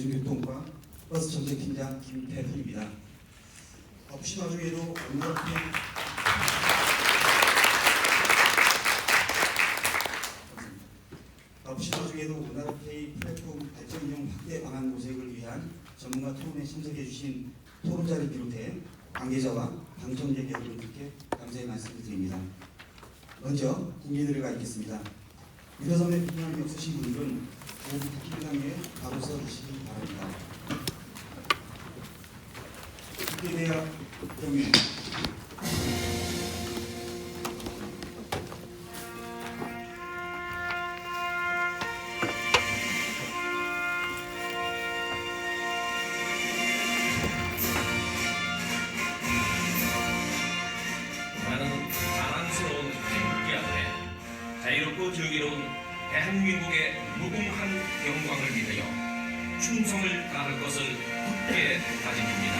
대중교통과 버스정책팀장 김태훈입니다. 없이 나중에도 문화페이 플랫폼 발전용 확대 방안 모색을 위한 전문가 토론에 참석해 주신 토론자를 비롯해 관계자와 방청객 여러분들께 감사의 말씀을 드립니다. 먼저 국민의례가 있겠습니다. 일어서는 비난이 없으신 분들은 모두 국회의장 위에 바로 서 주시기 바랍니다. 국회대학 경위 나는 자랑스러운 태극기 앞에 자유롭고 정의로운 대한민국의 무궁한 영광을 위하여 충성을 다할 것을 굳게 다짐합니다.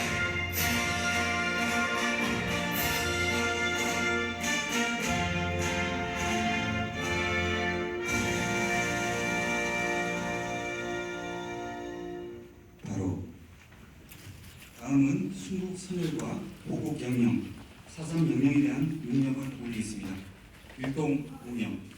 바로 다음은 순국 선열과 보국 경영, 사상 명령에 대한 명령을 올리겠습니다. 율동 공영.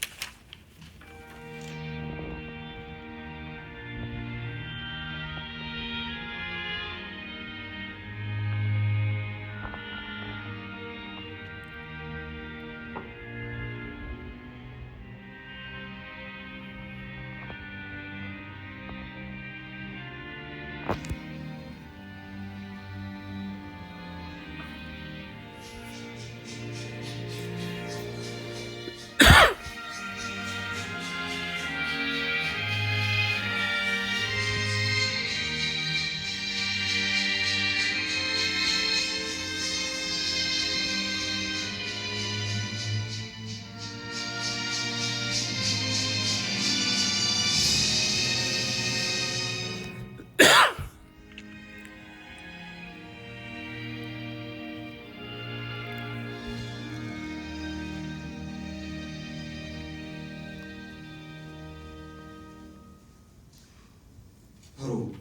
바로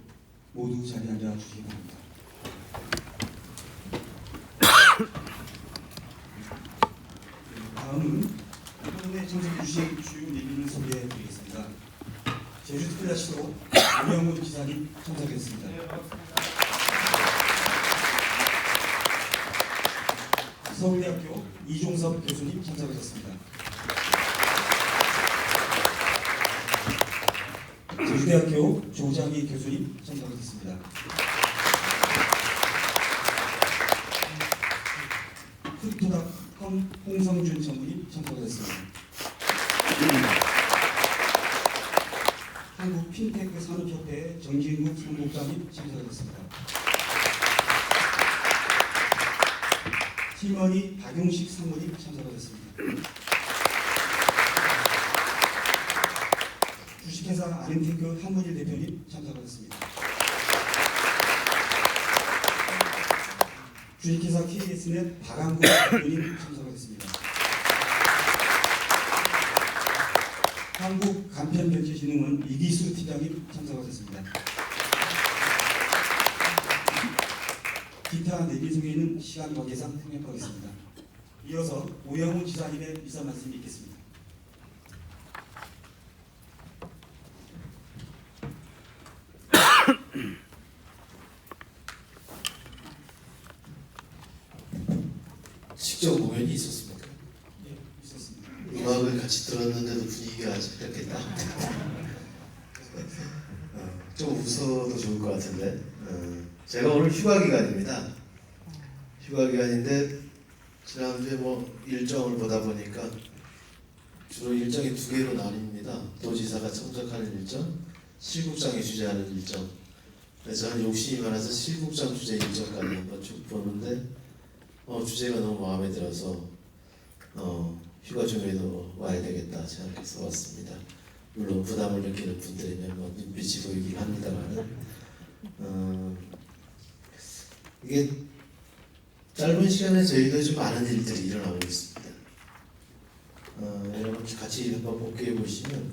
모두 자리에 앉아 주시기 바랍니다. 다음은 토론에 참석해 주신 주요 내빈을 소개해 드리겠습니다. 제주특별자치도 오영훈 지사님 참석했습니다. 서울대학교 이종섭 교수님 참석하셨습니다. 제주대학교 조장희 교수님 참석하셨습니다. 푸드닷컴 홍성준 전무님 참석하셨습니다. 한국 핀테크 산업협회 정진국 상국장님 참석하셨습니다. 팀원이 박용식 상무님 참석하셨습니다. 주식회사 아렌테크 한문일 대표님 참석하셨습니다. 주식회사 KS넷 박한국 대표님 참석하셨습니다. 한국간편변체진흥원 이기수 팀장님 참석하셨습니다. 기타 내빈 소개는 시간 관계상 통역하겠습니다. 이어서 오영훈 지사님의 인사 말씀이 있겠습니다. 직접 공연이 있었습니까? 네, 있었습니다. 음악을 같이 들었는데도 분위기가 아주 이렇겠다. 좀 웃어도 좋을 것 같은데. 제가 오늘 휴가 기간입니다. 휴가 기간인데 지난주에 뭐 일정을 보다 보니까 주로 일정이 두 개로 나뉩니다. 도지사가 참석하는 일정, 실국장이 주재하는 일정. 그래서 저는 욕심이 많아서 실국장 주재 일정까지 한번 쭉 보는데 주제가 너무 마음에 들어서 휴가 중에도 와야 되겠다 생각해서 왔습니다. 물론 부담을 느끼는 분들이면 뭐 눈빛이 보이긴 합니다만 이게 짧은 시간에 저희도 좀 많은 일들이 일어나고 있습니다. 여러분 같이 한번 복귀해 보시면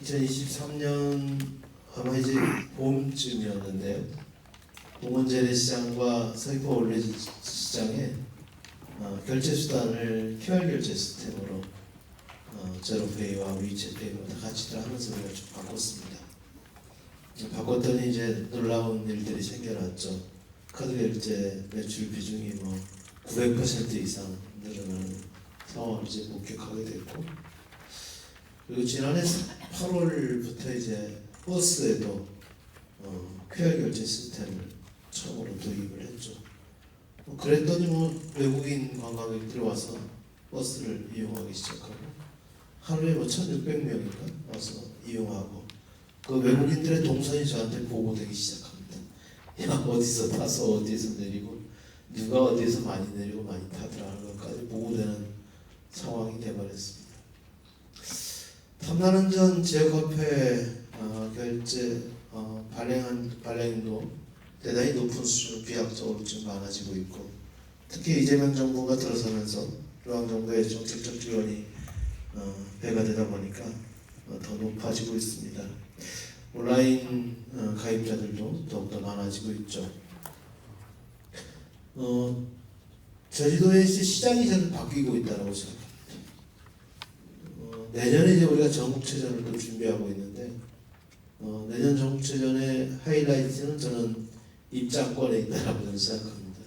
2023년 아마 이제 봄쯤이었는데요. 공원 재래시장과 서귀포 올레시장에 결제 수단을 QR 결제 시스템으로 제로페이와 위챗페이로 다 같이 다 하면서 우리가 좀 바꿨습니다. 바꿨더니 이제 놀라운 일들이 생겨났죠. 카드 결제 매출 비중이 뭐 900% 이상 늘어나는 상황을 이제 목격하게 됐고, 그리고 지난해 8월부터 이제 버스에도 QR 결제 시스템을 처음으로 도입을 했죠. 그랬더니 뭐 외국인 관광객들이 와서 버스를 이용하기 시작하고 하루에 뭐 1,600명인가 와서 이용하고, 그 외국인들의 동선이 저한테 보고되기 시작합니다. 야, 어디서 타서 어디에서 내리고 누가 어디에서 많이 내리고 많이 타더라 하는 것까지 보고되는 상황이 되어버렸습니다. 탐나는전 지역화폐 결제 발행도 대단히 높은 수준으로 비약적으로 좀 많아지고 있고, 특히 이재명 정부가 들어서면서 중앙정부의 정책적 지원이 배가 되다 보니까 더 높아지고 있습니다. 온라인 가입자들도 더욱더 많아지고 있죠. 제주도의 시장이 잘 바뀌고 있다고 생각합니다. 내년에 이제 우리가 전국체전을 또 준비하고 있는데, 내년 전국체전의 하이라이트는 저는 입장권에 있다라고 저는 생각합니다.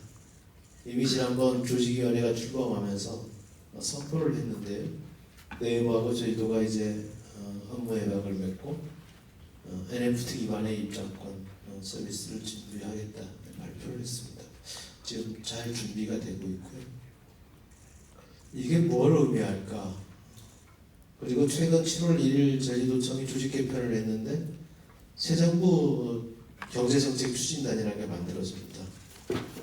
이미 지난번 조직위원회가 출범하면서 선포를 했는데요. 내부하고 저희도가 이제 업무 협약을 맺고 NFT 기반의 입장권 서비스를 준비하겠다 발표를 했습니다. 지금 잘 준비가 되고 있고요. 이게 뭘 의미할까? 그리고 최근 7월 1일 제주도청이 조직 개편을 했는데 새 정부 경제정책 추진단이라는 게 만들어집니다.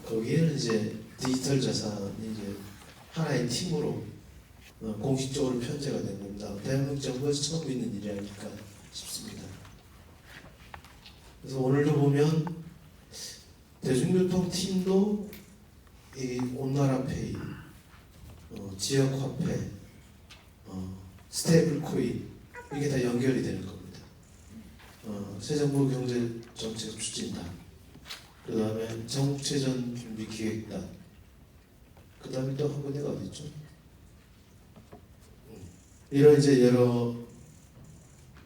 거기에는 이제 디지털 자산이 이제 하나의 팀으로 공식적으로 편제가 된 겁니다. 대한민국 정부에서 처음 있는 일이 아닐까 싶습니다. 그래서 오늘도 보면 대중교통 팀도 이 온나라페이, 지역화폐, 스테이블 코인 이게 다 연결이 되는 겁니다. 새 정부 경제정책 추진단, 그 다음에 전국체전 준비 기획단, 그 다음에 또 한 군데가 어디 있죠? 이런 이제 여러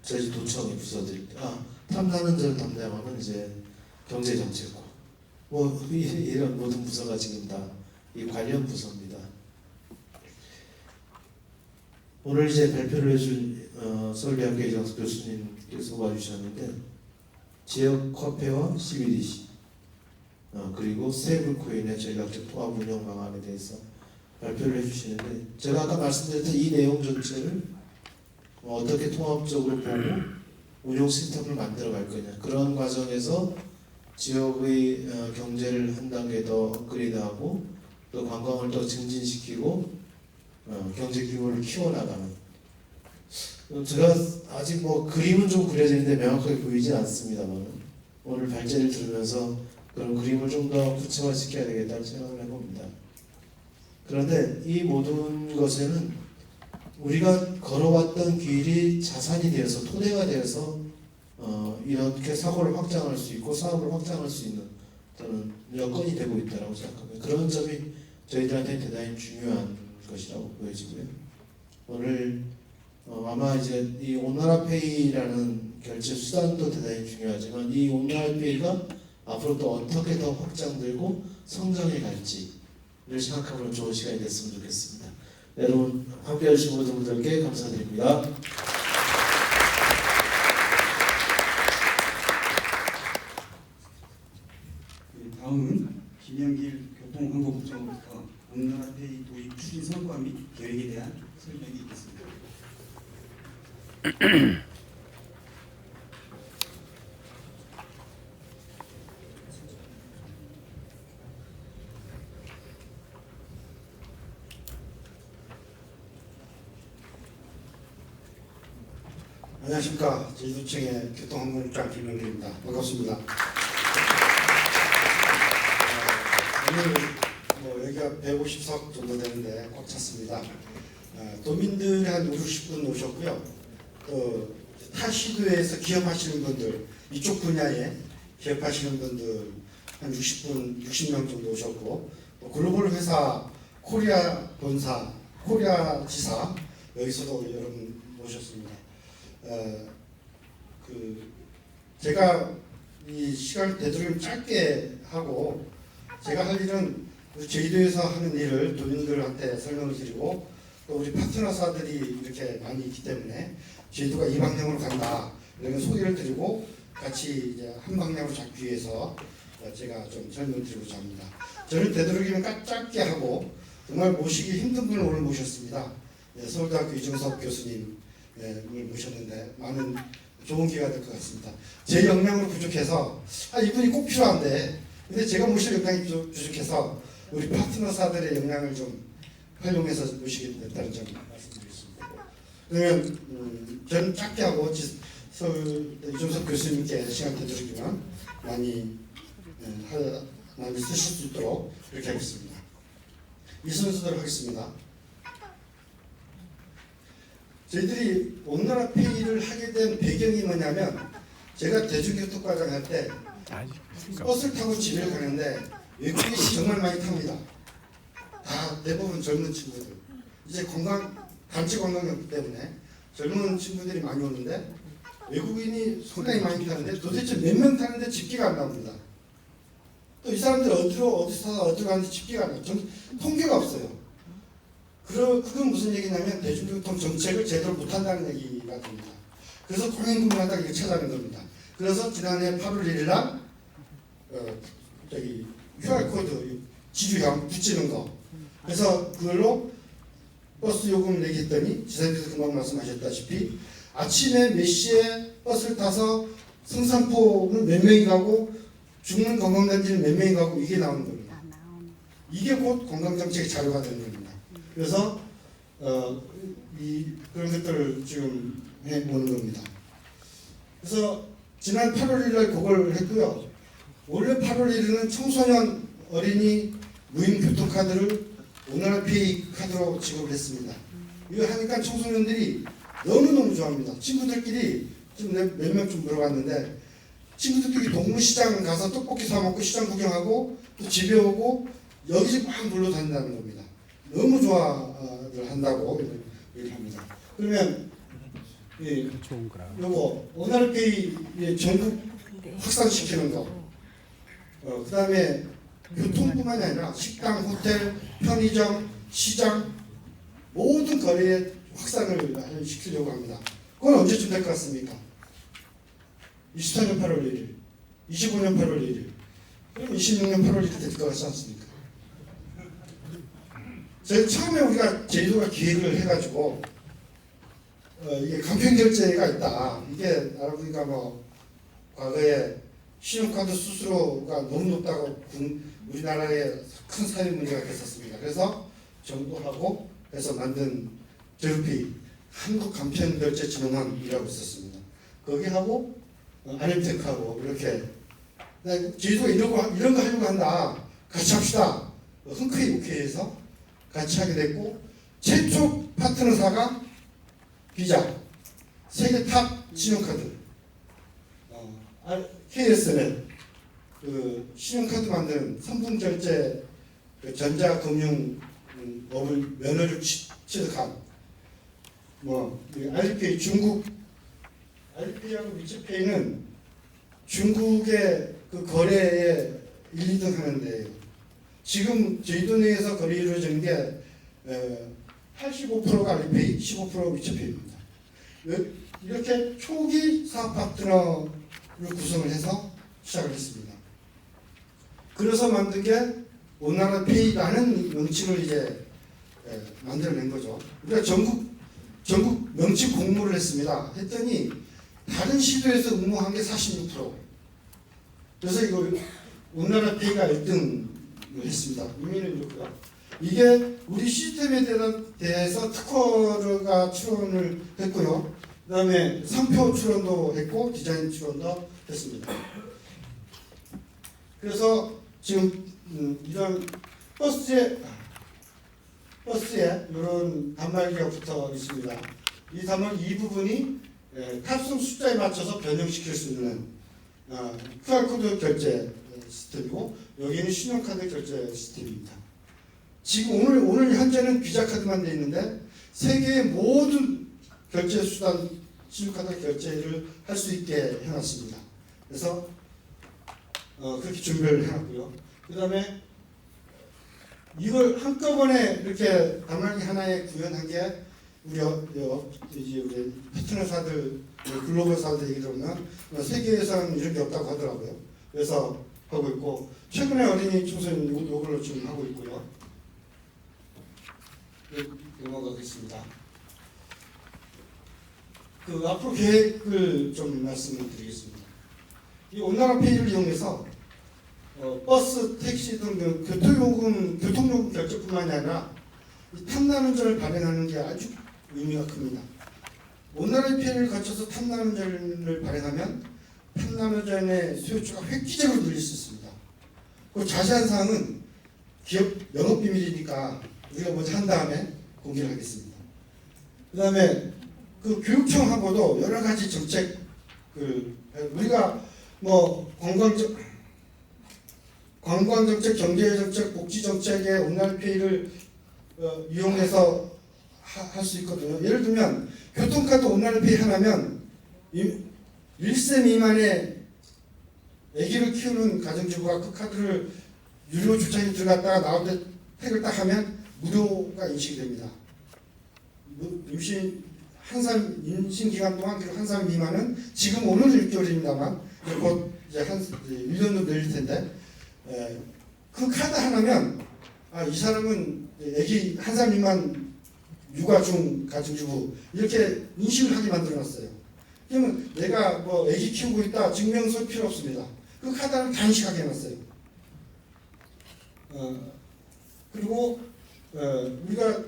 제주도청의 부서들, 탐나는 전 담당하는 이제 경제정책국, 뭐 이런 모든 부서가 지금 다 이 관련 부서입니다. 오늘 이제 발표를 해준 서울대학교 이정석 교수님께서 와주셨는데, 지역 화폐와 CBDC 그리고 스테이블 코인의 전략적 통합 운영 방안에 대해서 발표를 해주시는데, 제가 아까 말씀드렸던 이 내용 전체를 어떻게 통합적으로 보고 운용 시스템을 만들어 갈 거냐, 그런 과정에서 지역의 경제를 한 단계 더 업그레이드하고 또 관광을 더 증진시키고 경제 규모를 키워나가는, 제가 아직 뭐 그림은 좀 그려져 있는데 명확하게 보이지 않습니다만 오늘 발제를 들으면서 그런 그림을 좀 더 구체화시켜야 되겠다는 생각을 해봅니다. 그런데 이 모든 것에는 우리가 걸어왔던 길이 자산이 되어서 토대가 되어서 이렇게 사고를 확장할 수 있고 사업을 확장할 수 있는 저는 여건이 되고 있다고 생각합니다. 그런 점이 저희들한테 대단히 중요한 것이라고 보여지고요. 오늘 아마 이제 이 온나라페이라는 결제 수단도 대단히 중요하지만 이 온나라페이가 앞으로 또 어떻게 더 확장되고 성장해 갈지를 생각해보는 좋은 시간이 됐으면 좋겠습니다. 여러분 함께 해주신 모든 분들께 감사드립니다. 다음은 김영길 교통항공부장으로부터 온나라페이 도입 추진 성과 및 계획에 대한 설명이 있겠습니다. 안녕하십니까. 제주도청의 교통항공국장 김영길입니다. 반갑습니다. 오늘 뭐 여기가 150석 정도 되는데 꽉 찼습니다. 도민들이 한 60분 오셨고요. 또 타 시도에서 기업하시는 분들, 이쪽 분야에 기업하시는 분들 한 60명 정도 오셨고, 또 글로벌 회사 코리아 본사, 코리아 지사 여기서도 여러분 모셨습니다. 제가 이 시간을 되도록 짧게 하고, 제가 할 일은 제주도에서 하는 일을 도민들한테 설명을 드리고, 또 우리 파트너사들이 이렇게 많이 있기 때문에 제주도가 이 방향으로 간다 이런 소개를 드리고, 같이 이제 한 방향으로 잡기 위해서 제가 좀 설명을 드리고자 합니다. 저는 되도록이면 짧게 하고, 정말 모시기 힘든 분을 오늘 모셨습니다. 서울대학교 이정석 교수님을 모셨는데 많은 좋은 기회가 될 것 같습니다. 제 역량으로 부족해서 이분이 꼭 필요한데, 근데 제가 모실 역량이 부족해서 우리 파트너사들의 역량을 좀 활용해서 모시게 됐다는 점 말씀드리겠습니다. 그러면 저는 짧게 하고 서울대 이정석 교수님께 시간 되도록이면 많이 쓰실 수 있도록 그렇게 하겠습니다. 이 순서대로 하겠습니다. 저희들이 온나라 페이를 하게 된 배경이 뭐냐면, 제가 대중교통과장 할 때 버스를 타고 집에 가는데 외국인이 정말 많이 탑니다. 다 대부분 젊은 친구들. 이제 단체 관광이기 때문에 젊은 친구들이 많이 오는데 외국인이 상당히 많이 타는데 도대체 몇 명 타는데 집계가 안 나옵니다. 또 이 사람들 어디서 타서 어디로 가는지 집계가 안 나와요. 통계가 없어요. 그건 무슨 얘기냐면 대중교통 정책을 제대로 못한다는 얘기가 됩니다. 그래서 공인구매하다가 이거 찾아낸 겁니다. 그래서 지난해 8월 1일 날 QR코드 지주형 붙이는 거, 그래서 그걸로 버스 요금 내기 했더니 지사님께서 금방 말씀하셨다시피 아침에 몇 시에 버스를 타서 성산포는 몇 명이 가고 죽는 관광단지는 몇 명이 가고 이게 나오는 겁니다. 이게 곧 관광정책의 자료가 되는 겁니다. 그래서 그런 것들을 지금 해보는 겁니다. 그래서 지난 8월 1일 날 그걸 했고요. 원래 8월 1일은 청소년 어린이 무임 교통카드를 온나라 페이 카드로 지급을 했습니다. 이거 하니까 청소년들이 너무너무 좋아합니다. 친구들끼리 좀 몇 명 좀 물어봤는데, 친구들끼리 동문시장 가서 떡볶이 사 먹고 시장 구경하고 또 집에 오고 여기저기 막 놀러 다닌다는 겁니다. 너무 좋아를 한다고 얘기를 합니다. 그러면 요거 온나라페이 전국 확산시키는 거, 그 다음에 교통뿐만이 아니라 식당, 호텔, 편의점, 시장 모든 거래에 확산을 시키려고 합니다. 그건 언제쯤 될 것 같습니까? 24년 8월 1일, 25년 8월 1일, 그럼 26년 8월 1일 될 것 같지 않습니까? 저희 처음에 우리가 제주도가 기획을 해가지고 이게 간편결제가 있다. 이게 알아보니까 뭐 과거에 신용카드 수수료가 너무 높다고 우리나라에 큰 사회 문제가 됐었습니다. 그래서 정부하고 해서 만든 제주페이, 한국간편결제진흥원이라고 있었습니다. 거기하고 아님텍하고 이렇게 제주도가 이런 거 하려고 한다. 같이 합시다. 흔쾌히 오케이해서 같이 하게 됐고, 최초 파트너사가 비자, 세계 탑 신용카드, KSL, 신용카드 만드는 선풍결제 전자금융 업을 면허를 취득한 알리페이, 중국 알리페이하고 위치페이는 중국의 그 거래에 1, 2등 하는데, 지금 제주도 내에서 거래 이루어지는 게 85%가 알리페이, 15%가 위치페이입니다. 이렇게 초기 사업 파트너를 구성을 해서 시작을 했습니다. 그래서 만든 게 온나라페이라는 명칭을 이제 만들어낸 거죠. 우리가 전국 명칭 공모를 했습니다. 했더니 다른 시도에서 응모한 게 46%. 그래서 이거 온나라페이가 1등을 했습니다. 의미는 이렇고요. 이게 우리 시스템에 대해서 특허가 출원을 했고요. 그 다음에 상표 출원도 했고 디자인 출원도 했습니다. 그래서 지금 이런 버스에 이런 단말기가 붙어 있습니다. 이 부분이 탑승 숫자에 맞춰서 변형시킬 수 있는 QR코드 결제 시스템이고 여기는 신용카드 결제 시스템입니다. 지금 오늘 현재는 비자카드만 되어 있는데 세계의 모든 결제 수단 신용카드 결제를 할 수 있게 해놨습니다. 그래서 그렇게 준비를 해놨고요. 그 다음에 이걸 한꺼번에 이렇게 단말기 하나에 구현한 게 우리 파트너사들, 글로벌사들 얘기 들으면 세계에서는 이런 게 없다고 하더라고요. 그래서 하고 있고 최근에 어린이 청소년 이걸로 지금 하고 있고요. 넘어가겠습니다. 앞으로 계획을 좀 말씀을 드리겠습니다. 이 온나라페이를 이용해서 버스, 택시 등 교통요금 결제뿐만이 아니라 이 탐나는전을 발행하는 게 아주 의미가 큽니다. 온나라페이를 거쳐서 탐나는전을 발행하면 탐나는전의 수요처가 획기적으로 늘릴 수 있습니다. 그 자세한 사항은 기업 영업비밀이니까 우리가 먼저 한 다음에 공개를 하겠습니다. 그 다음에 그 교육청하고도 여러 가지 정책, 우리가 뭐 관광정책, 경제정책, 복지정책에 온라인페이를 이용해서 할 수 있거든요. 예를 들면 교통카드 온라인페이 하나면 1세 미만의 아기를 키우는 가정주부가 그 카드를 유료 주차장에 들어갔다가 나올 때 택을 딱 하면 무료가 인식이 됩니다. 임신 기간 동안 그리고 한 살 미만은 지금 오늘 6개월입니다만 곧 이제 1년도 늘릴 텐데 그 카드 하나면 이 사람은 아기 한 살 미만 육아 중 가정주부 이렇게 인식을 하게 만들어놨어요. 그러면 내가 뭐 아기 키우고 있다 증명서 필요 없습니다. 그 카드 하나 다 인식하게 해놨어요. 그리고 우리가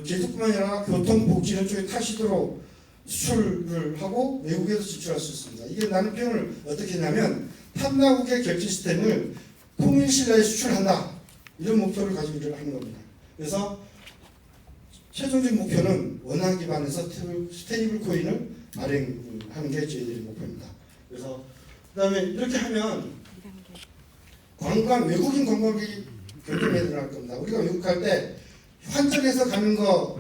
제주뿐만 아니라 교통복지는 쪽에 타시도로 수출을 하고 외국에도 진출할 수 있습니다. 이게 나는 표현을 어떻게 했냐면 탐나국의 결제 시스템을 통일신라에 수출한다 이런 목표를 가지고 일을 하는 겁니다. 그래서 최종적 목표는 원화 기반에서 스테이블 코인을 발행하는 게 저희들의 목표입니다. 그래서 그 다음에 이렇게 하면 외국인 관광객이 굉장히 늘어날 겁니다. 우리가 외국 갈 때 환전해서 가는 거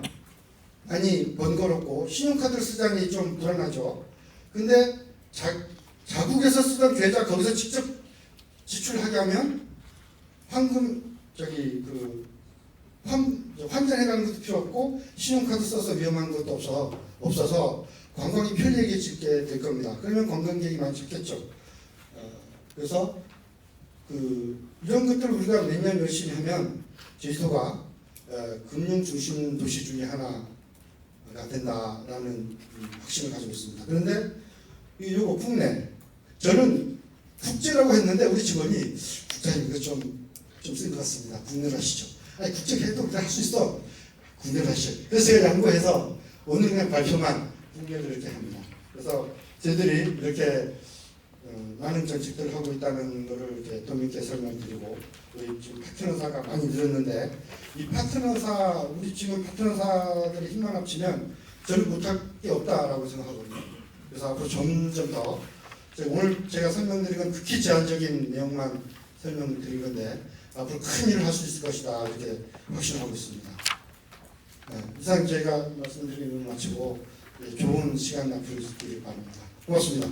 많이 번거롭고 신용카드를 쓰자니 좀 불안하죠. 근데 자국에서 쓰던 계좌 거기서 직접 지출하게 하면 환전해가는 것도 필요 없고 신용카드 써서 위험한 것도 없어서 관광이 편리해지게 될 겁니다. 그러면 관광객이 많이 찾겠죠. 그래서 이런 것들을 우리가 매년 열심히 하면 제주도가 금융 중심 도시 중에 하나가 된다라는 확신을 가지고 있습니다. 그런데 이거 국내 저는 국제라고 했는데 우리 직원이 국장님 이거 좀 쓴 것 같습니다. 국내로 하시죠. 아니 국제계획도 우리가 할 수 있어. 국내로 하시죠. 그래서 제가 양보해서 오늘 그냥 발표만 국내로 이렇게 합니다. 그래서 저희들이 이렇게 많은 정책들을 하고 있다는 것을 이렇게 도민께 설명드리고 우리 지금 파트너사가 많이 늘었는데 이 우리 지금 파트너사들이 힘만 합치면 저는 못할 게 없다라고 생각하거든요. 그래서 앞으로 점점 더 오늘 제가 설명드린 건 극히 제한적인 내용만 설명드린 건데 앞으로 큰 일을 할 수 있을 것이다 이렇게 확신하고 있습니다. 이상 제가 말씀드리는 걸 마치고 좋은 시간 앞으로 있기를 바랍니다. 고맙습니다.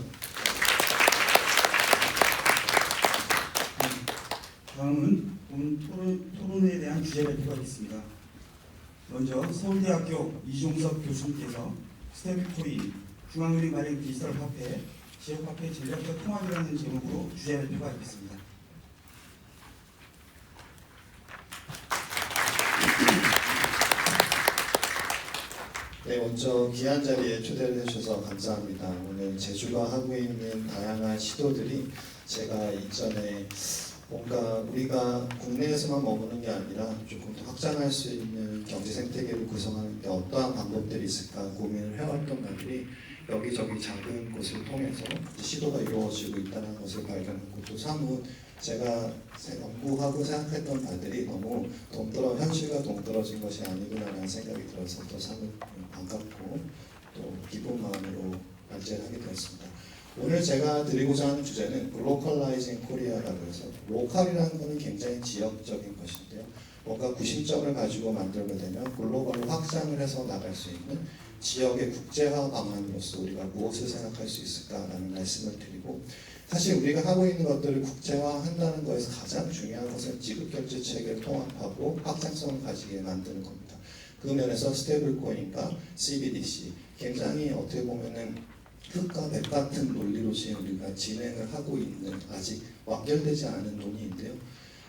다음은 오늘 토론에 대한 주제 발표가 있습니다. 먼저 서울대학교 이종석 교수님께서 스테이블코인, 중앙은행 발행 디지털 화폐, 지역화폐 전략적 통합이라는 제목으로 주제 발표가 있겠습니다. 네, 먼저 귀한 자리에 초대를 해주셔서 감사합니다. 오늘 제주가 하고 있는 다양한 시도들이 제가 이전에 뭔가 우리가 국내에서만 머무는 게 아니라 조금 더 확장할 수 있는 경제 생태계를 구성하는 데 어떠한 방법들이 있을까 고민을 해왔던 것들이 여기저기 작은 곳을 통해서 시도가 이루어지고 있다는 것을 발견하고 또 사뭇 제가 연구하고 생각했던 바들이 너무 현실과 동떨어진 것이 아니구나라는 생각이 들어서 또 사뭇 반갑고 또 기쁜 마음으로 발제를 하게 되었습니다. 오늘 제가 드리고자 하는 주제는 Localizing Korea라고 해서 로컬이라는 것은 굉장히 지역적인 것인데요. 뭔가 구심점을 가지고 만들게 되면 글로벌로 확장을 해서 나갈 수 있는 지역의 국제화 방안으로서 우리가 무엇을 생각할 수 있을까라는 말씀을 드리고, 사실 우리가 하고 있는 것들을 국제화한다는 것에서 가장 중요한 것은 지급결제 체계를 통합하고 확장성을 가지게 만드는 겁니다. 그 면에서 스테이블 코인과 CBDC 굉장히 어떻게 보면은 흙과 백 같은 논리로 지금 우리가 진행을 하고 있는 아직 완결되지 않은 논의인데요.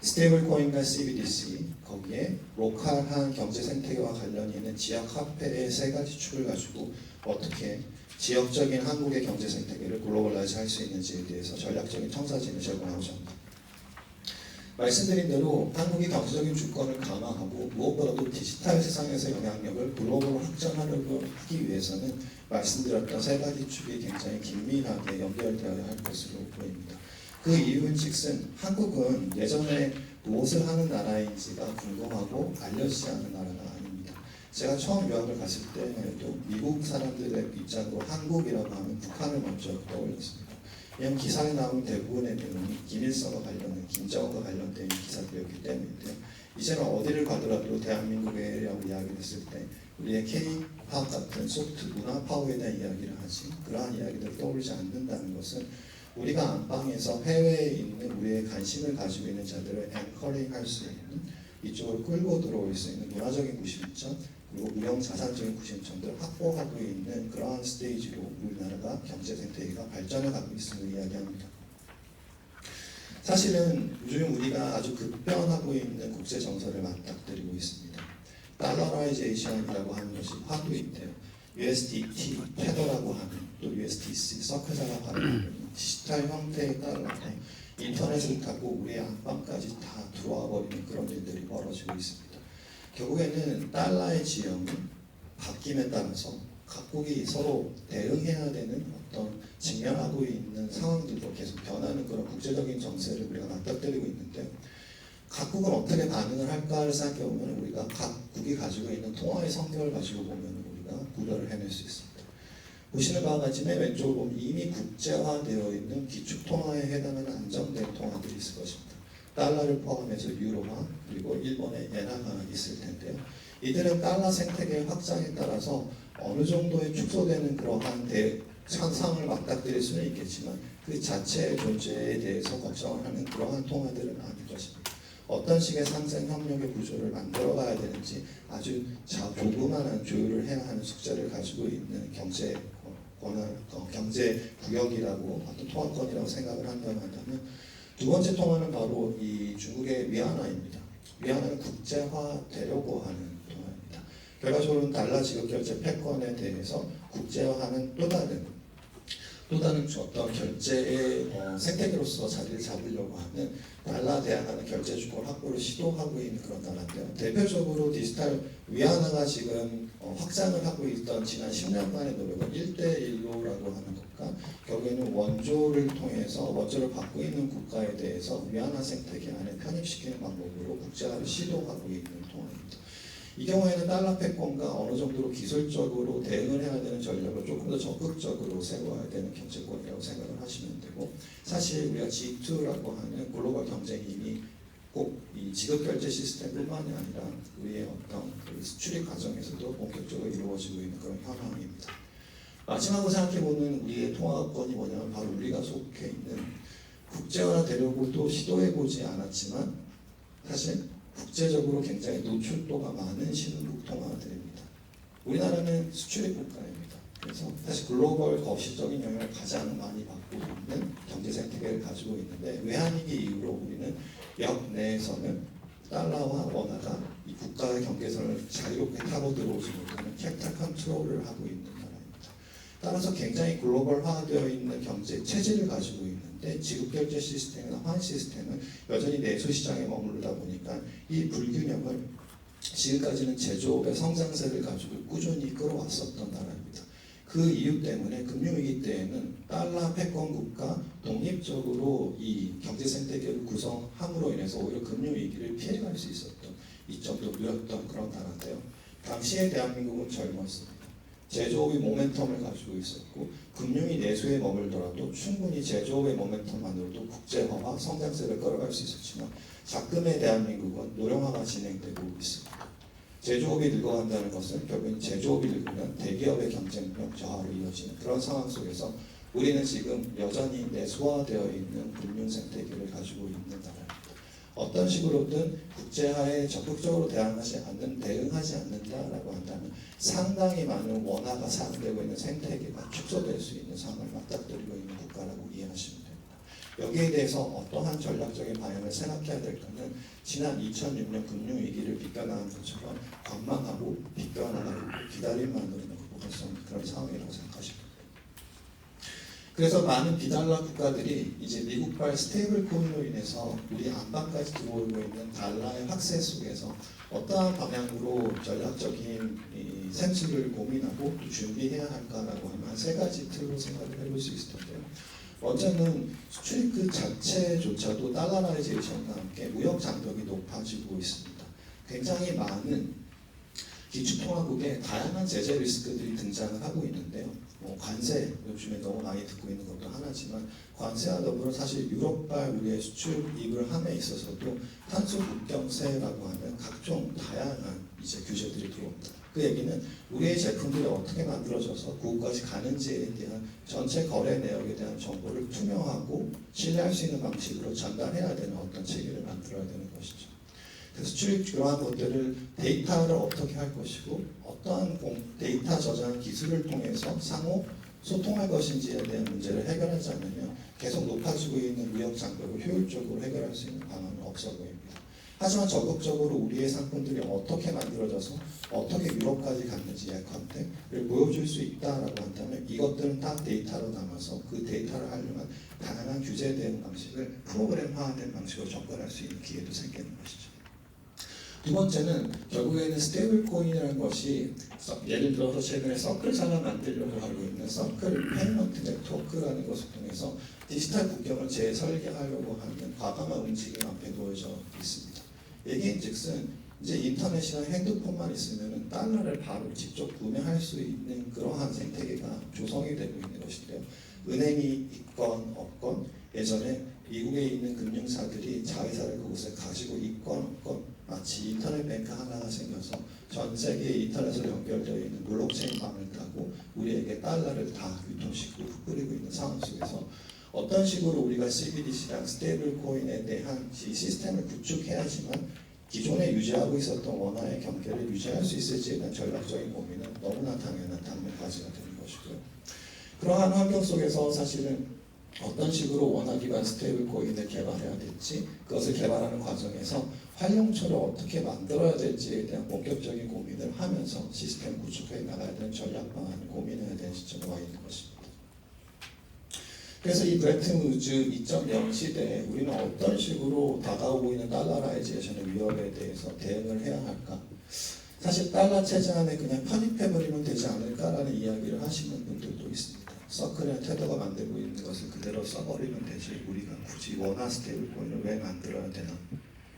스테이블 코인과 CBDC 거기에 로컬한 경제 생태계와 관련이 있는 지역 화폐의 세 가지 축을 가지고 어떻게 지역적인 한국의 경제 생태계를 글로벌라이즈 할 수 있는지에 대해서 전략적인 청사진을 제공하고자 합니다. 말씀드린 대로 한국이 경제적인 주권을 강화하고 무엇보다도 디지털 세상에서 영향력을 글로벌로 확장하려고 하기 위해서는 말씀드렸던 세 가지 축이 굉장히 긴밀하게 연결되어야 할 것으로 보입니다. 그 이유인즉슨 한국은 예전에 무엇을 하는 나라인지가 궁금하고 알려지지 않은 나라가 아닙니다. 제가 처음 유학을 갔을 때도 미국 사람들의 입장으로 한국이라고 하면 북한을 먼저 떠올렸습니다. 왜냐하면 기사에 나오는 대부분의 내용이 김일성과 관련된, 김정은과 관련된 기사들이었기 때문인데요. 이제는 어디를 가더라도 대한민국이라고 이야기를 했을 때 우리의 K-팝 같은 소프트 문화 파워에 대한 이야기를 하지, 그러한 이야기들을 떠올리지 않는다는 것은 우리가 안방에서 해외에 있는 우리의 관심을 가지고 있는 자들을 앵커링 할 수 있는, 이쪽으로 끌고 들어올 수 있는 문화적인 구심점 그리고 무형 자산적인 구심점들을 확보하고 있는 그러한 스테이지로 우리나라가 경제 생태계가 발전해 가고 있음을 이야기합니다. 사실은 요즘 우리가 아주 급변하고 있는 국제 정서를 맞닥뜨리고 있습니다. 달러라이제이션이라고 하는 것이 화두인데요. USDT, 테더라고 하는, 또 USDC, 서크자라고 하는 디지털 형태에 따라서 인터넷을 타고 우리의 안방까지 다 들어와 버리는 그런 일들이 벌어지고 있습니다. 결국에는 달러의 지형이 바뀜에 따라서 각국이 서로 대응해야 되는 어떤 직면하고 있는 상황들도 계속 변하는 그런 국제적인 정세를 우리가 맞닥뜨리고 있는데, 각국은 어떻게 반응을 할까를 생각해보면 우리가 각국이 가지고 있는 통화의 성격을 가지고 보면 우리가 구별을 해낼 수 있습니다. 보시는 바와 같이 맨 왼쪽을 보면 이미 국제화되어 있는 기축통화에 해당하는 안정된 통화들이 있을 것입니다. 달러를 포함해서 유로화, 그리고 일본의 엔화가 있을 텐데요. 이들은 달러 생태계의 확장에 따라서 어느 정도의 축소되는 그러한 현상을 맞닥뜨릴 수는 있겠지만 그 자체의 존재에 대해서 걱정을 하는 그러한 통화들은 아닐 것입니다. 어떤 식의 상생 협력의 구조를 만들어 가야 되는지 아주 조그마한 조율을 해야 하는 숙제를 가지고 있는 경제 구역이라고, 어떤 통화권이라고 생각을 한다면, 두 번째 통화는 바로 이 중국의 위안화입니다. 위안화는 국제화되려고 하는 통화입니다. 결과적으로는 달러 지급 결제 패권에 대해서 국제화하는 또 다른 어떤 결제의 생태계로서 자리를 잡으려고 하는 달러에 대항하는 결제 주권 확보를 시도하고 있는 그런 나라인데요. 대표적으로 디지털 위안화가 지금 확장을 하고 있던 지난 10년간의 노력은 1대1로라고 하는 것과 결국에는 원조를 통해서 원조를 받고 있는 국가에 대해서 위안화 생태계 안에 편입시키는 방법으로 국제화를 시도하고 있는 통화입니다. 이 경우에는 달러 패권과 어느 정도로 기술적으로 대응을 해야 되는 전략을 조금 더 적극적으로 세워야 되는 경제권이라고 생각을 하시면 되고, 사실 우리가 G2라고 하는 글로벌 경쟁이 이미 꼭 이 지급결제 시스템뿐만이 아니라 우리의 어떤 그 수출입 과정에서도 본격적으로 이루어지고 있는 그런 현황입니다. 마지막으로 생각해보는 우리의 통화권이 뭐냐면 바로 우리가 속해 있는 국제화가 되려고 또 시도해보지 않았지만 사실 국제적으로 굉장히 노출도가 많은 신흥국 통화들입니다. 우리나라는 수출입 국가입니다. 그래서 사실 글로벌 거시적인 영향을 가장 많이 받고 있는 경제 생태계를 가지고 있는데, 외환위기 이후로 우리는 역내에서는 달러와 원화가 이 국가의 경계선을 자유롭게 타고 들어오지 못하는 캡탈 컨트롤을 하고 있는 나라입니다. 따라서 굉장히 글로벌화되어 있는 경제 체질을 가지고 있는데 지급결제 시스템이나 환 시스템은 여전히 내수시장에 머무르다 보니까 이 불균형을 지금까지는 제조업의 성장세를 가지고 꾸준히 끌어왔었던 나라입니다. 그 이유 때문에 금융위기 때에는 달러 패권국가 독립적으로 이 경제 생태계를 구성함으로 인해서 오히려 금융위기를 피해갈 수 있었던 이점도 누렸던 그런 나라인데요. 당시에 대한민국은 젊었습니다. 제조업이 모멘텀을 가지고 있었고 금융이 내수에 머물더라도 충분히 제조업의 모멘텀만으로도 국제화와 성장세를 끌어갈 수 있었지만 작금의 대한민국은 노령화가 진행되고 있습니다. 제조업이 늙어간다는 것은 결국엔 제조업이 늙으면 대기업의 경쟁력 저하로 이어지는 그런 상황 속에서 우리는 지금 여전히 내수화되어 있는 금융 생태계를 가지고 있는 나라입니다. 어떤 식으로든 국제화에 적극적으로 대응하지 않는다라고 한다면 상당히 많은 원화가 사용되고 있는 생태계가 축소될 수 있는 상황을 맞닥뜨리고 있는 국가라고 이해하시면 됩니다. 여기에 대해서 어떠한 전략적인 방향을 생각해야 될까는 지난 2006년 금융위기를 비껴나간 것처럼 관망하고 비껴나가고 기다림만으로는 극복할 수 없는 그런 상황이라고 생각하십니다. 그래서 많은 비달러 국가들이 이제 미국발 스테이블 코인으로 인해서 우리 안방까지 들어오고 있는 달러의 확세 속에서 어떠한 방향으로 전략적인 이 생수를 고민하고 또 준비해야 할까라고 하면 한 세 가지 틀로 생각을 해볼 수 있을 텐데요. 먼저는 수출입 그 자체조차도 달러라이제이션과 함께 무역 장벽이 높아지고 있습니다. 굉장히 많은 기축통화국에 다양한 제재 리스크들이 등장을 하고 있는데요. 관세, 요즘에 너무 많이 듣고 있는 것도 하나지만 관세와 더불어 사실 유럽발 우리의 수출입을 함에 있어서도 탄소 국경세라고 하는 각종 다양한 이제 규제들이 들어옵니다. 그 얘기는 우리의 제품들이 어떻게 만들어져서 구국까지 가는지에 대한 전체 거래 내역에 대한 정보를 투명하고 신뢰할 수 있는 방식으로 전달해야 되는 어떤 체계를 만들어야 되는 것이죠. 그래서 수출입 그러한 것들을 데이터를 어떻게 할 것이고 어떠한 데이터 저장 기술을 통해서 상호 소통할 것인지에 대한 문제를 해결하지 않으면 계속 높아지고 있는 무역 장벽을 효율적으로 해결할 수 있는 방안은 없어 보입니다. 하지만 적극적으로 우리의 상품들이 어떻게 만들어져서 어떻게 유럽까지 갔는지의 컨택을 보여줄 수 있다라고 한다면 이것들은 다 데이터로 남아서 그 데이터를 활용한 다양한 규제 대응 방식을 프로그램화된 방식으로 접근할 수 있는 기회도 생기는 것이죠. 두 번째는 결국에는 스테이블 코인이라는 것이 예를 들어서 최근에 서클사가 만들려고 하고 있는 서클 페이먼트 네트워크라는 것을 통해서 디지털 국경을 재설계하려고 하는 과감한 움직임 앞에 놓여져 있습니다. 얘기인즉슨 이제 인터넷이나 핸드폰만 있으면 달러를 바로 직접 구매할 수 있는 그러한 생태계가 조성이 되고 있는 것인데요. 은행이 있건 없건 예전에 미국에 있는 금융사들이 자회사를 그곳에 가지고 있건 없건 마치 인터넷 뱅크 하나가 생겨서 전 세계의 인터넷으로 연결되어 있는 블록체인 방을 타고 우리에게 달러를 다 유통시키고 뿌리고 있는 상황 속에서 어떤 식으로 우리가 CBDC랑 스테이블 코인에 대한 이 시스템을 구축해야지만 기존에 유지하고 있었던 원화의 경계를 유지할 수 있을지에 대한 전략적인 고민은 너무나 당연한 당면 과제가 되는 것이고요. 그러한 환경 속에서 사실은 어떤 식으로 원화 기반 스테이블 코인을 개발해야 될지 그것을 개발하는 과정에서 활용처를 어떻게 만들어야 될지에 대한 본격적인 고민을 하면서 시스템 구축해 나가야 되는 전략 방안을 고민해야 되는 시점에 와 있는 것입니다. 그래서 이 브레튼 우즈 2.0 시대에 우리는 어떤 식으로 다가오고 있는 달러라이제이션의 위협에 대해서 대응을 해야 할까? 사실 달러 체제 안에 그냥 편입해버리면 되지 않을까라는 이야기를 하시는 분들도 있습니다. 서클이나 테더가 만들고 있는 것을 그대로 써버리면 되지 우리가 굳이 원화 스테이블 코인을 왜 만들어야 되나?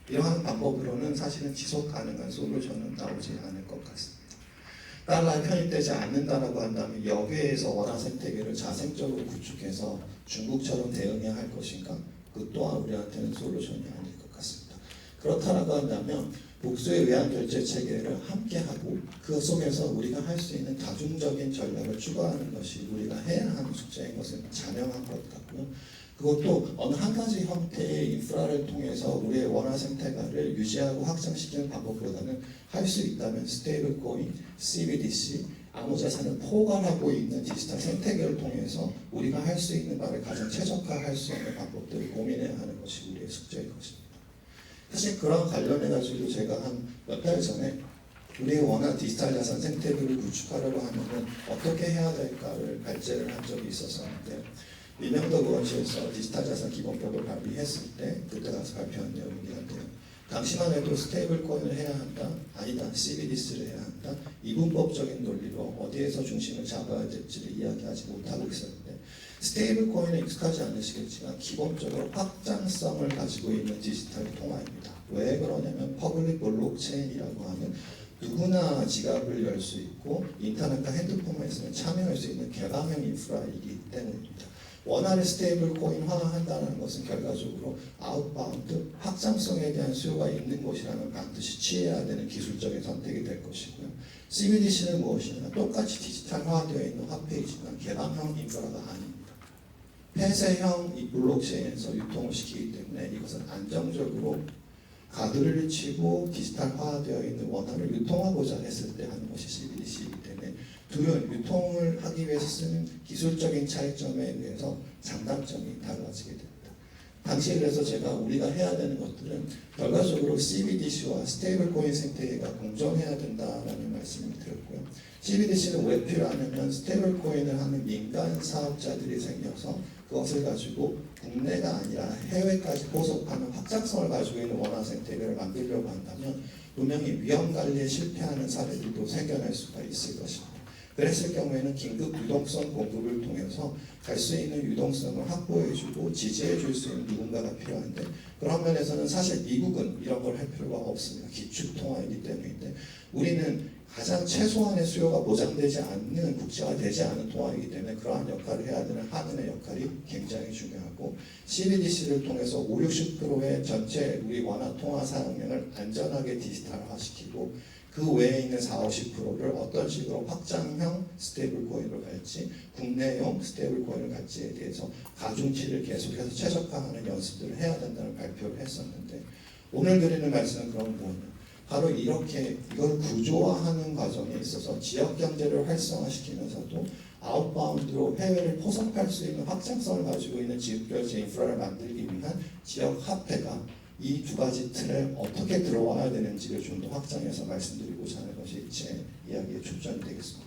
이러한 방법으로는 사실은 지속 가능한 솔루션은 나오지 않을 것 같습니다. 달러에 편입되지 않는다라고 한다면 여기에서 원화 생태계를 자생적으로 구축해서 중국처럼 대응해야 할 것인가? 그 또한 우리한테는 솔루션이 아닐 것 같습니다. 그렇다라고 한다면 복수에 의한 결제 체계를 함께하고 그 속에서 우리가 할 수 있는 다중적인 전략을 추구하는 것이 우리가 해야 하는 숙제인 것은 자명한 것 같고요. 그것도 어느 한 가지 형태의 인프라를 통해서 우리의 원화 생태계를 유지하고 확장시키는 방법보다는 할 수 있다면 스테이블 코인, CBDC, 암호자산을 포괄하고 있는 디지털 생태계를 통해서 우리가 할 수 있는 바를 가장 최적화할 수 있는 방법들을 고민해야 하는 것이 우리의 숙제인 것입니다. 사실 그런 관련해가지고 제가 한 몇 달 전에 우리의 원화 디지털 자산 생태계를 구축하려고 하면 어떻게 해야 될까를 발제를 한 적이 있었는데 이명덕 의원실에서 디지털 자산 기본법을 발의했을 때 그때 가서 발표한 내용이긴 한데요. 당시만 해도 스테이블 코인을 해야 한다, 아니다, CBDC를 해야 한다, 이분법적인 논리로 어디에서 중심을 잡아야 될지를 이야기하지 못하고 있었는데 스테이블 코인에 익숙하지 않으시겠지만 기본적으로 확장성을 가지고 있는 디지털 통화입니다. 왜 그러냐면 퍼블릭 블록체인이라고 하는 누구나 지갑을 열 수 있고 인터넷과 핸드폰만 있으면 참여할 수 있는 개방형 인프라이기 때문입니다. 원화를 스테이블 코인화한다는 것은 결과적으로 아웃바운드 확장성에 대한 수요가 있는 곳이라면 반드시 취해야 되는 기술적인 선택이 될 것이고요. CBDC는 무엇이냐? 똑같이 디지털화되어 있는 화폐이지만 개방형 인프라가 아닙니다. 폐쇄형 이 블록체인에서 유통을 시키기 때문에 이것은 안정적으로 가드를 치고 디지털화되어 있는 원화를 유통하고자 했을 때 하는 것이 CBDC이기 때문에 둘은 유통을 하기 위해서 쓰는 기술적인 차이점에 의해서 장단점이 달라지게 됩니다. 당시에 그래서 우리가 해야 되는 것들은 결과적으로 CBDC와 스테이블 코인 생태계가 공존해야 된다라는 말씀을 드렸고요. CBDC는 왜 필요하냐면 스테이블 코인을 하는 민간 사업자들이 생겨서 그것을 가지고 국내가 아니라 해외까지 포섭하는 확장성을 가지고 있는 원화 생태계를 만들려고 한다면 분명히 위험 관리에 실패하는 사례들도 생겨날 수가 있을 것입니다. 그랬을 경우에는 긴급 유동성 공급을 통해서 갈 수 있는 유동성을 확보해주고 지지해줄 수 있는 누군가가 필요한데 그런 면에서는 사실 미국은 이런 걸 할 필요가 없습니다. 기축통화이기 때문인데 우리는 가장 최소한의 수요가 보장되지 않는 국제화되지 않은 통화이기 때문에 그러한 역할을 해야 되는 한은의 역할이 굉장히 중요하고 CBDC를 통해서 50-60%의 전체 우리 원화 통화 사용량을 안전하게 디지털화시키고 그 외에 있는 40-50%를 어떤 식으로 확장형 스테이블 코인으로 갈지 국내용 스테이블 코인을 갈지에 대해서 가중치를 계속해서 최적화하는 연습들을 해야 된다는 발표를 했었는데 오늘 드리는 말씀은 그런 뭐냐 바로 이렇게 이걸 구조화하는 과정에 있어서 지역 경제를 활성화시키면서도 아웃바운드로 해외를 포섭할 수 있는 확장성을 가지고 있는 지역결제 인프라를 만들기 위한 지역 화폐가 이 두 가지 틀에 어떻게 들어와야 되는지를 좀 더 확장해서 말씀드리고자 하는 것이 제 이야기의 초점이 되겠습니다.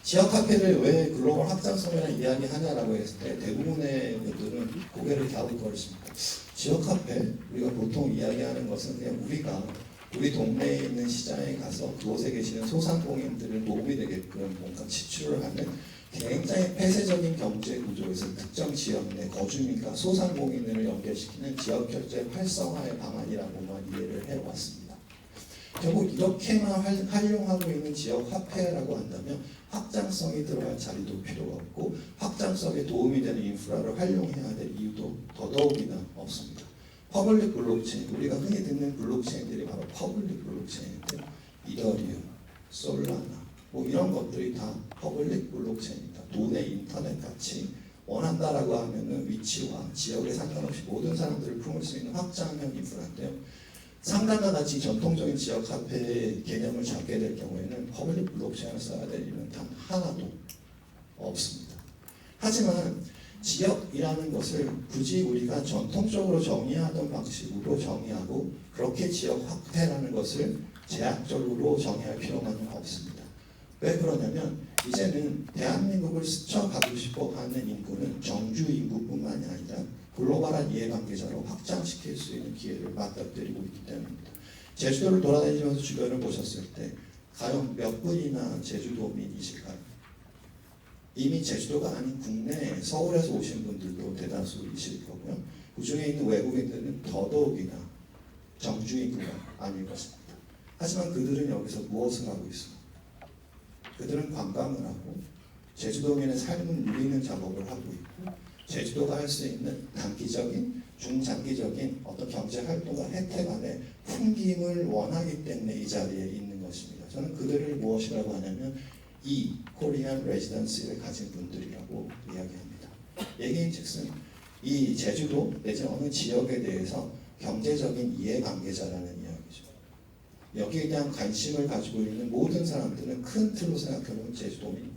지역 화폐를 왜 글로벌 확장성이라는 이야기하냐라고 했을 때 대부분의 분들은 고개를 갸웃거리십니다. 지역 화폐 우리가 보통 이야기하는 것은 그냥 우리가 우리 동네에 있는 시장에 가서 그곳에 계시는 소상공인들을 도움이 되게끔 뭔가 지출을 하는 굉장히 폐쇄적인 경제 구조에서 특정 지역 내 거주민과 소상공인을 연결시키는 지역결제 활성화의 방안이라고만 이해를 해왔습니다. 결국 이렇게만 활용하고 있는 지역 화폐라고 한다면 확장성이 들어갈 자리도 필요가 없고 확장성에 도움이 되는 인프라를 활용해야 될 이유도 더더욱이나 없습니다. 퍼블릭 블록체인, 우리가 흔히 듣는 블록체인들이 바로 퍼블릭 블록체인인데 이더리움, 솔라나 뭐 이런 것들이 다 퍼블릭 블록체인입니다. 돈의 인터넷 같이 원한다라고 하면은 위치와 지역에 상관없이 모든 사람들을 품을 수 있는 확장형 인프라인데요. 상단과 같이 전통적인 지역 화폐의 개념을 잡게 될 경우에는 퍼블릭 블록체인을 써야 될 이유는 단 하나도 없습니다. 하지만 지역이라는 것을 굳이 우리가 전통적으로 정의하던 방식으로 정의하고 그렇게 지역 화폐라는 것을 제약적으로 정의할 필요는 없습니다. 왜 그러냐면 이제는 대한민국을 스쳐가고 싶어 하는 인구는 정주 인구뿐만이 아니라 글로벌한 이해관계자로 확장시킬 수 있는 기회를 맞닥뜨리고 있기 때문입니다. 제주도를 돌아다니면서 주변을 보셨을 때 과연 몇 분이나 제주도민이실까요? 이미 제주도가 아닌 국내 서울에서 오신 분들도 대다수이실 거고요. 그 중에 있는 외국인들은 더더욱이나 정주 인구가 아닐 것입니다. 하지만 그들은 여기서 무엇을 하고 있습니까? 그들은 관광을 하고 제주도민의 삶을 누리는 작업을 하고 있고 제주도가 할 수 있는 단기적인, 중장기적인 어떤 경제활동과 혜택 안에 풍김을 원하기 때문에 이 자리에 있는 것입니다. 저는 그들을 무엇이라고 하냐면 이 코리안 레지던시를 가진 분들이라고 이야기합니다. 얘기인즉슨 이 제주도 내지 어느 지역에 대해서 경제적인 이해관계자라는 이야기죠. 여기에 대한 관심을 가지고 있는 모든 사람들은 큰 틀로 생각해보면 제주도민입니다.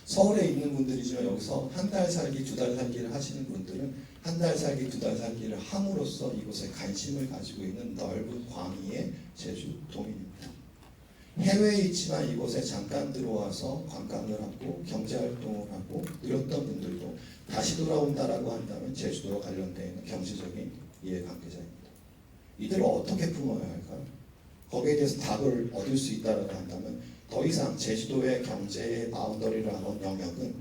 서울에 있는 분들이지만 여기서 한 달 살기, 두 달 살기를 하시는 분들은 한 달 살기, 두 달 살기를 함으로써 이곳에 관심을 가지고 있는 넓은 광의의 제주도민입니다. 해외에 있지만 이곳에 잠깐 들어와서 관광을 하고 경제활동을 하고 누렸던 분들도 다시 돌아온다라고 한다면 제주도와 관련되어 있는 경제적인 이해관계자입니다. 이들을 어떻게 품어야 할까요? 거기에 대해서 답을 얻을 수 있다고 한다면 더 이상 제주도의 경제의 바운더리라는 영역은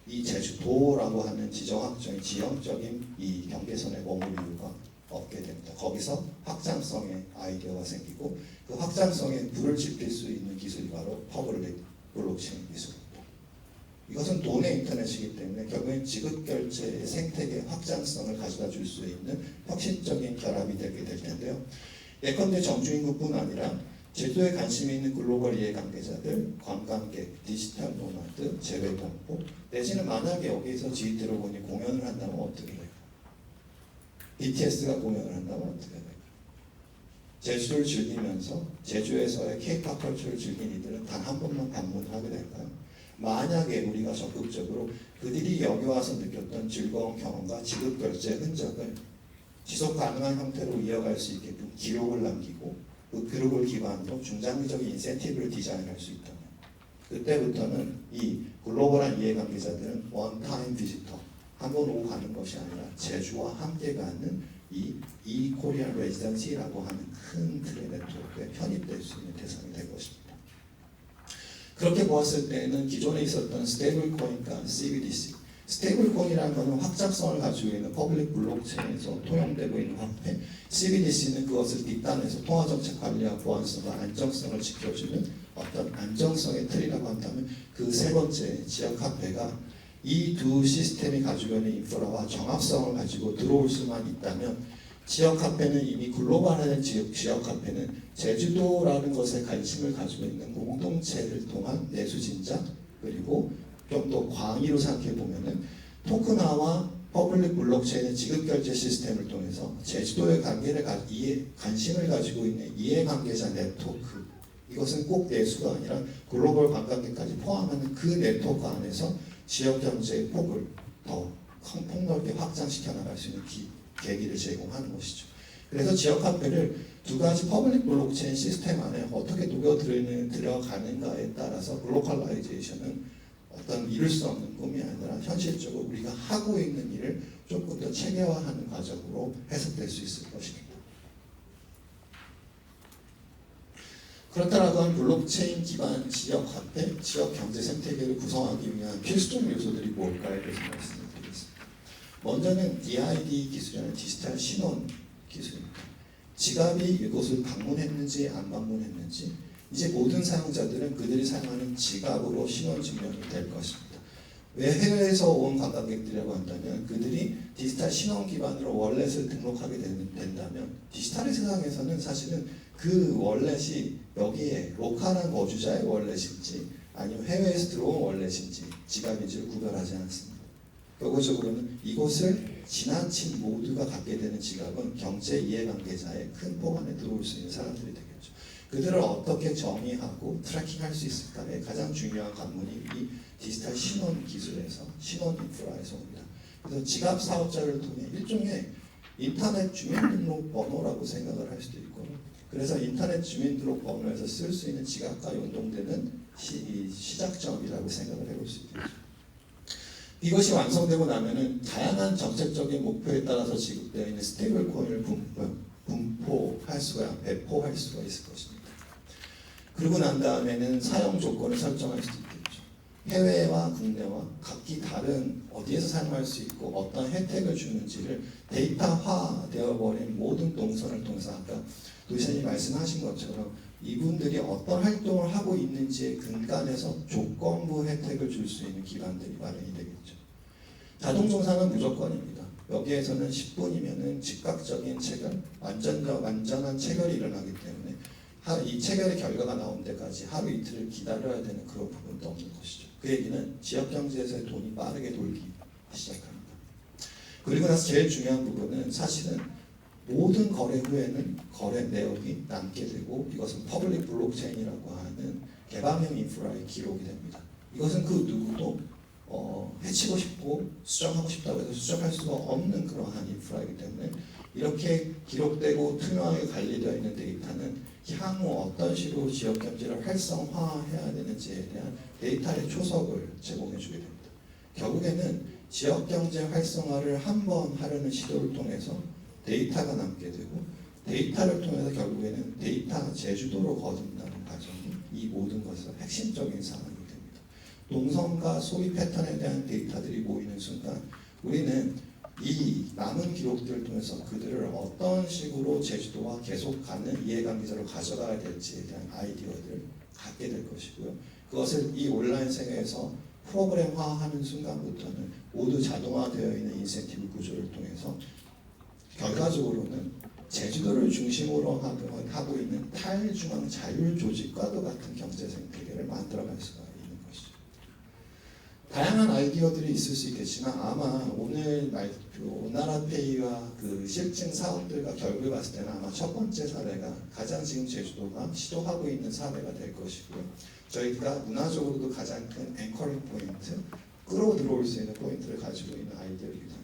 이 제주도라고 하는 지정학적인 지형적인 이 경계선에 머무는 이유가 얻게 됩니다. 거기서 확장성의 아이디어가 생기고 그 확장성에 불을 지필 수 있는 기술이 바로 퍼블릭 블록체인 기술입니다. 이것은 돈의 인터넷이기 때문에 결국엔 지급결제의 생태계 확장성을 가져다 줄 수 있는 혁신적인 결합이 되게 될 텐데요. 예컨대 정주인국뿐 아니라 제도에 관심이 있는 글로벌 이해관계자들, 관광객, 디지털 노마드, 재외동포 내지는 만약에 여기서 G-드래곤이 공연을 한다면 어떻게 될까요? BTS가 공연을 한다면 어떻게 될까요? 제주를 즐기면서 제주에서의 K-pop 컬처를 즐긴 이들은 단 한 번만 방문하게 될까요? 만약에 우리가 적극적으로 그들이 여기 와서 느꼈던 즐거운 경험과 지급결제 흔적을 지속 가능한 형태로 이어갈 수 있게끔 기록을 남기고 그 기록을 기반으로 중장기적인 인센티브를 디자인할 수 있다면 그때부터는 이 글로벌한 이해관계자들은 원타임 비지터 한 번 오고 가는 것이 아니라 제주와 함께 가는 이 코리안 레지던시라고 하는 큰 틀의 네트워크에 편입될 수 있는 대상이 될 것입니다. 그렇게 보았을 때는 기존에 있었던 스테이블 코인과 CBDC 스테이블 코인이라는 것은 확장성을 가지고 있는 퍼블릭 블록체인에서 통용되고 있는 화폐, CBDC는 그것을 뒷단에서 통화정책 관리와 보안성과 안정성을 지켜주는 어떤 안정성의 틀이라고 한다면 그 세 번째 지역화폐가 이 두 시스템이 가지고 있는 인프라와 정합성을 가지고 들어올 수만 있다면 지역화폐는 이미 글로벌한 지역화폐는 제주도라는 것에 관심을 가지고 있는 공동체를 통한 내수진작 그리고 좀 더 광의로 생각해 보면은 토큰화와 퍼블릭 블록체인의 지급결제 시스템을 통해서 제주도의 관심을 가지고 있는 이해관계자 네트워크 이것은 꼭 내수가 아니라 글로벌 관광객까지 포함하는 그 네트워크 안에서 지역경제의 폭을 더 폭넓게 확장시켜 나갈 수 있는 계기를 제공하는 것이죠. 그래서 지역화폐를 두 가지 퍼블릭 블록체인 시스템 안에 어떻게 들어가는가에 따라서 글로컬라이제이션은 어떤 이룰 수 없는 꿈이 아니라 현실적으로 우리가 하고 있는 일을 조금 더 체계화하는 과정으로 해석될 수 있을 것입니다. 그렇다라고 한 블록체인 기반 지역화폐, 지역 경제 생태계를 구성하기 위한 필수적 요소들이 뭘까에 대해서 말씀을 드리겠습니다. 먼저는 DID 기술이라는 디지털 신원 기술입니다. 지갑이 이곳을 방문했는지 안 방문했는지 이제 모든 사용자들은 그들이 사용하는 지갑으로 신원 증명이 될 것입니다. 왜 해외에서 온 관광객들이라고 한다면 그들이 디지털 신원 기반으로 월렛을 등록하게 된다면 디지털의 세상에서는 사실은 그 월렛이 여기에 로컬한 거주자의 월렛인지 아니면 해외에서 들어온 월렛인지 지갑인지를 구별하지 않습니다. 결과적으로는 이곳을 지나친 모두가 갖게 되는 지갑은 경제 이해관계자의 큰 폭 안에 들어올 수 있는 사람들이 되겠죠. 그들을 어떻게 정의하고 트래킹할 수 있을까의 가장 중요한 관문이 이 디지털 신원 기술에서 신원 인프라에서 옵니다. 그래서 지갑 사업자를 통해 일종의 인터넷 주민등록번호라고 생각을 할 수도 있고 그래서 인터넷 주민등록번호에서 쓸 수 있는 지갑과 연동되는 시작점이라고 생각을 해볼 수 있겠죠. 이것이 완성되고 나면은 다양한 정책적인 목표에 따라서 지급되어 있는 스테이블 코인을 배포할 수가 있을 것입니다. 그리고 난 다음에는 사용 조건을 설정할 수도 있겠죠. 해외와 국내와 각기 다른 어디에서 사용할 수 있고 어떤 혜택을 주는지를 데이터화 되어버린 모든 동선을 통해서 아까 도시장님 말씀하신 것처럼 이분들이 어떤 활동을 하고 있는지의 근간에서 조건부 혜택을 줄 수 있는 기반들이 마련이 되겠죠. 자동종사는 무조건입니다. 여기에서는 10분이면은 즉각적인 체결, 완전한 체결이 일어나기 때문에 이 체결의 결과가 나온 데까지 하루 이틀을 기다려야 되는 그런 부분도 없는 것이죠. 그 얘기는 지역 경제에서의 돈이 빠르게 돌기 시작합니다. 그리고 나서 제일 중요한 부분은 사실은 모든 거래 후에는 거래 내역이 남게 되고 이것은 퍼블릭 블록체인이라고 하는 개방형 인프라의 기록이 됩니다. 이것은 그 누구도 해치고 싶고 수정하고 싶다고 해서 수정할 수가 없는 그러한 인프라이기 때문에 이렇게 기록되고 투명하게 관리되어 있는 데이터는 향후 어떤 식으로 지역 경제를 활성화해야 되는지에 대한 데이터의 초석을 제공해 주게 됩니다. 결국에는 지역 경제 활성화를 한번 하려는 시도를 통해서 데이터가 남게 되고 데이터를 통해서 결국에는 데이터 제주도로 거듭나는 과정이 이 모든 것의 핵심적인 상황이 됩니다. 동선과 소비 패턴에 대한 데이터들이 모이는 순간 우리는 이 남은 기록들을 통해서 그들을 어떤 식으로 제주도와 계속 가는 이해관계자로 가져가야 될지에 대한 아이디어들을 갖게 될 것이고요. 그것을 이 온라인 세계에서 프로그램화하는 순간부터는 모두 자동화되어 있는 인센티브 구조를 통해서 결과적으로는 제주도를 중심으로 하고 있는 탈중앙 자율 조직과도 같은 경제 생태계를 만들어갈 수가 있는 것이죠. 다양한 아이디어들이 있을 수 있겠지만 아마 오늘 온나라페이와 그 실증 사업들과 결부해 봤을 때는 아마 첫 번째 사례가 가장 지금 제주도가 시도하고 있는 사례가 될 것이고요. 저희가 문화적으로도 가장 큰 앵커링 포인트, 끌어들어올 수 있는 포인트를 가지고 있는 아이디어이기도 합니다.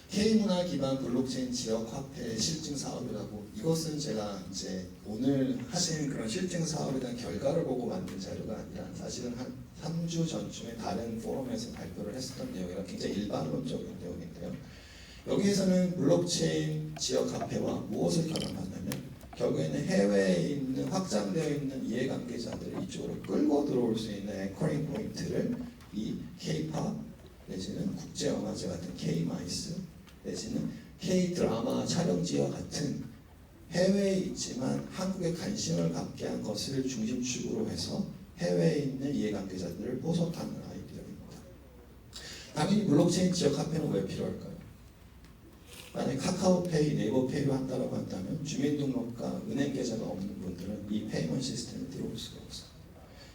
K문화 기반 블록체인 지역 화폐 실증 사업이라고, 이것은 제가 이제 오늘 하신 그런 실증 사업에 대한 결과를 보고 만든 자료가 아니라 사실은 한 3주 전쯤에 다른 포럼에서 발표를 했었던 내용이라 굉장히 일반론적인 내용인데요. 여기에서는 블록체인 지역 화폐와 무엇을 결합하냐면 결국에는 해외에 있는 확장되어 있는 이해관계자들을 이쪽으로 끌고 들어올 수 있는 앵커링 포인트를 이 K-팝 내지는 국제영화제 같은 K-마이스 내지는 K-드라마 촬영지와 같은 해외에 있지만 한국에 관심을 갖게 한 것을 중심축으로 해서 해외에 있는 이해관계자들을 포섭하는 아이디어입니다. 당연히 블록체인 지역 화폐는 왜 필요할까요? 만약 카카오페이, 네이버페이로 한다고 한다면 주민등록과 은행 계좌가 없는 분들은 이 페이먼트 시스템에 들어올 수가 없어요.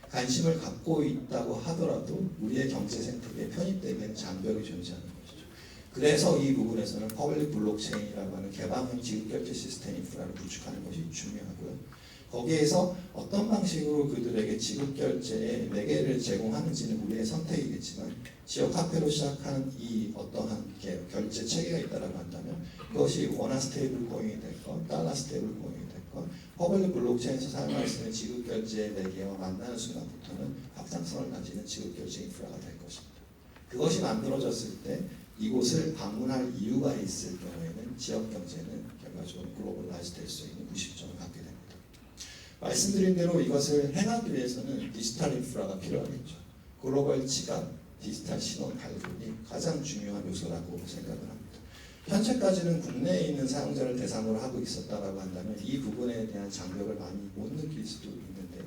관심을 갖고 있다고 하더라도 우리의 경제 생태계에 편입되기에는 장벽이 존재하는 것이죠. 그래서 이 부분에서는 퍼블릭 블록체인이라고 하는 개방형 지급결제 시스템 인프라를 구축하는 것이 중요하고요. 거기에서 어떤 방식으로 그들에게 지급결제의 매개를 제공하는지는 우리의 선택이겠지만 지역 화폐로 시작한 이 어떠한 결제 체계가 있다고 한다면 그것이 원화 스테이블 코인이 됐건 달러 스테이블 코인이 됐건 퍼블릭 블록체인에서 사용할 수 있는 지급결제 매개와 만나는 순간부터는 확장성을 가지는 지급결제 인프라가 될 것입니다. 그것이 만들어졌을 때 이곳을 방문할 이유가 있을 경우에는 지역 경제는 결과적으로 글로벌라이즈 될 수 있는 구심점을 갖게 됩니다. 말씀드린 대로 이것을 행하기 위해서는 디지털 인프라가 필요하겠죠. 글로벌 지갑, 디지털 신원 발급이 가장 중요한 요소라고 생각을 합니다. 현재까지는 국내에 있는 사용자를 대상으로 하고 있었다고 한다면 이 부분에 대한 장벽을 많이 못 느낄 수도 있는데요.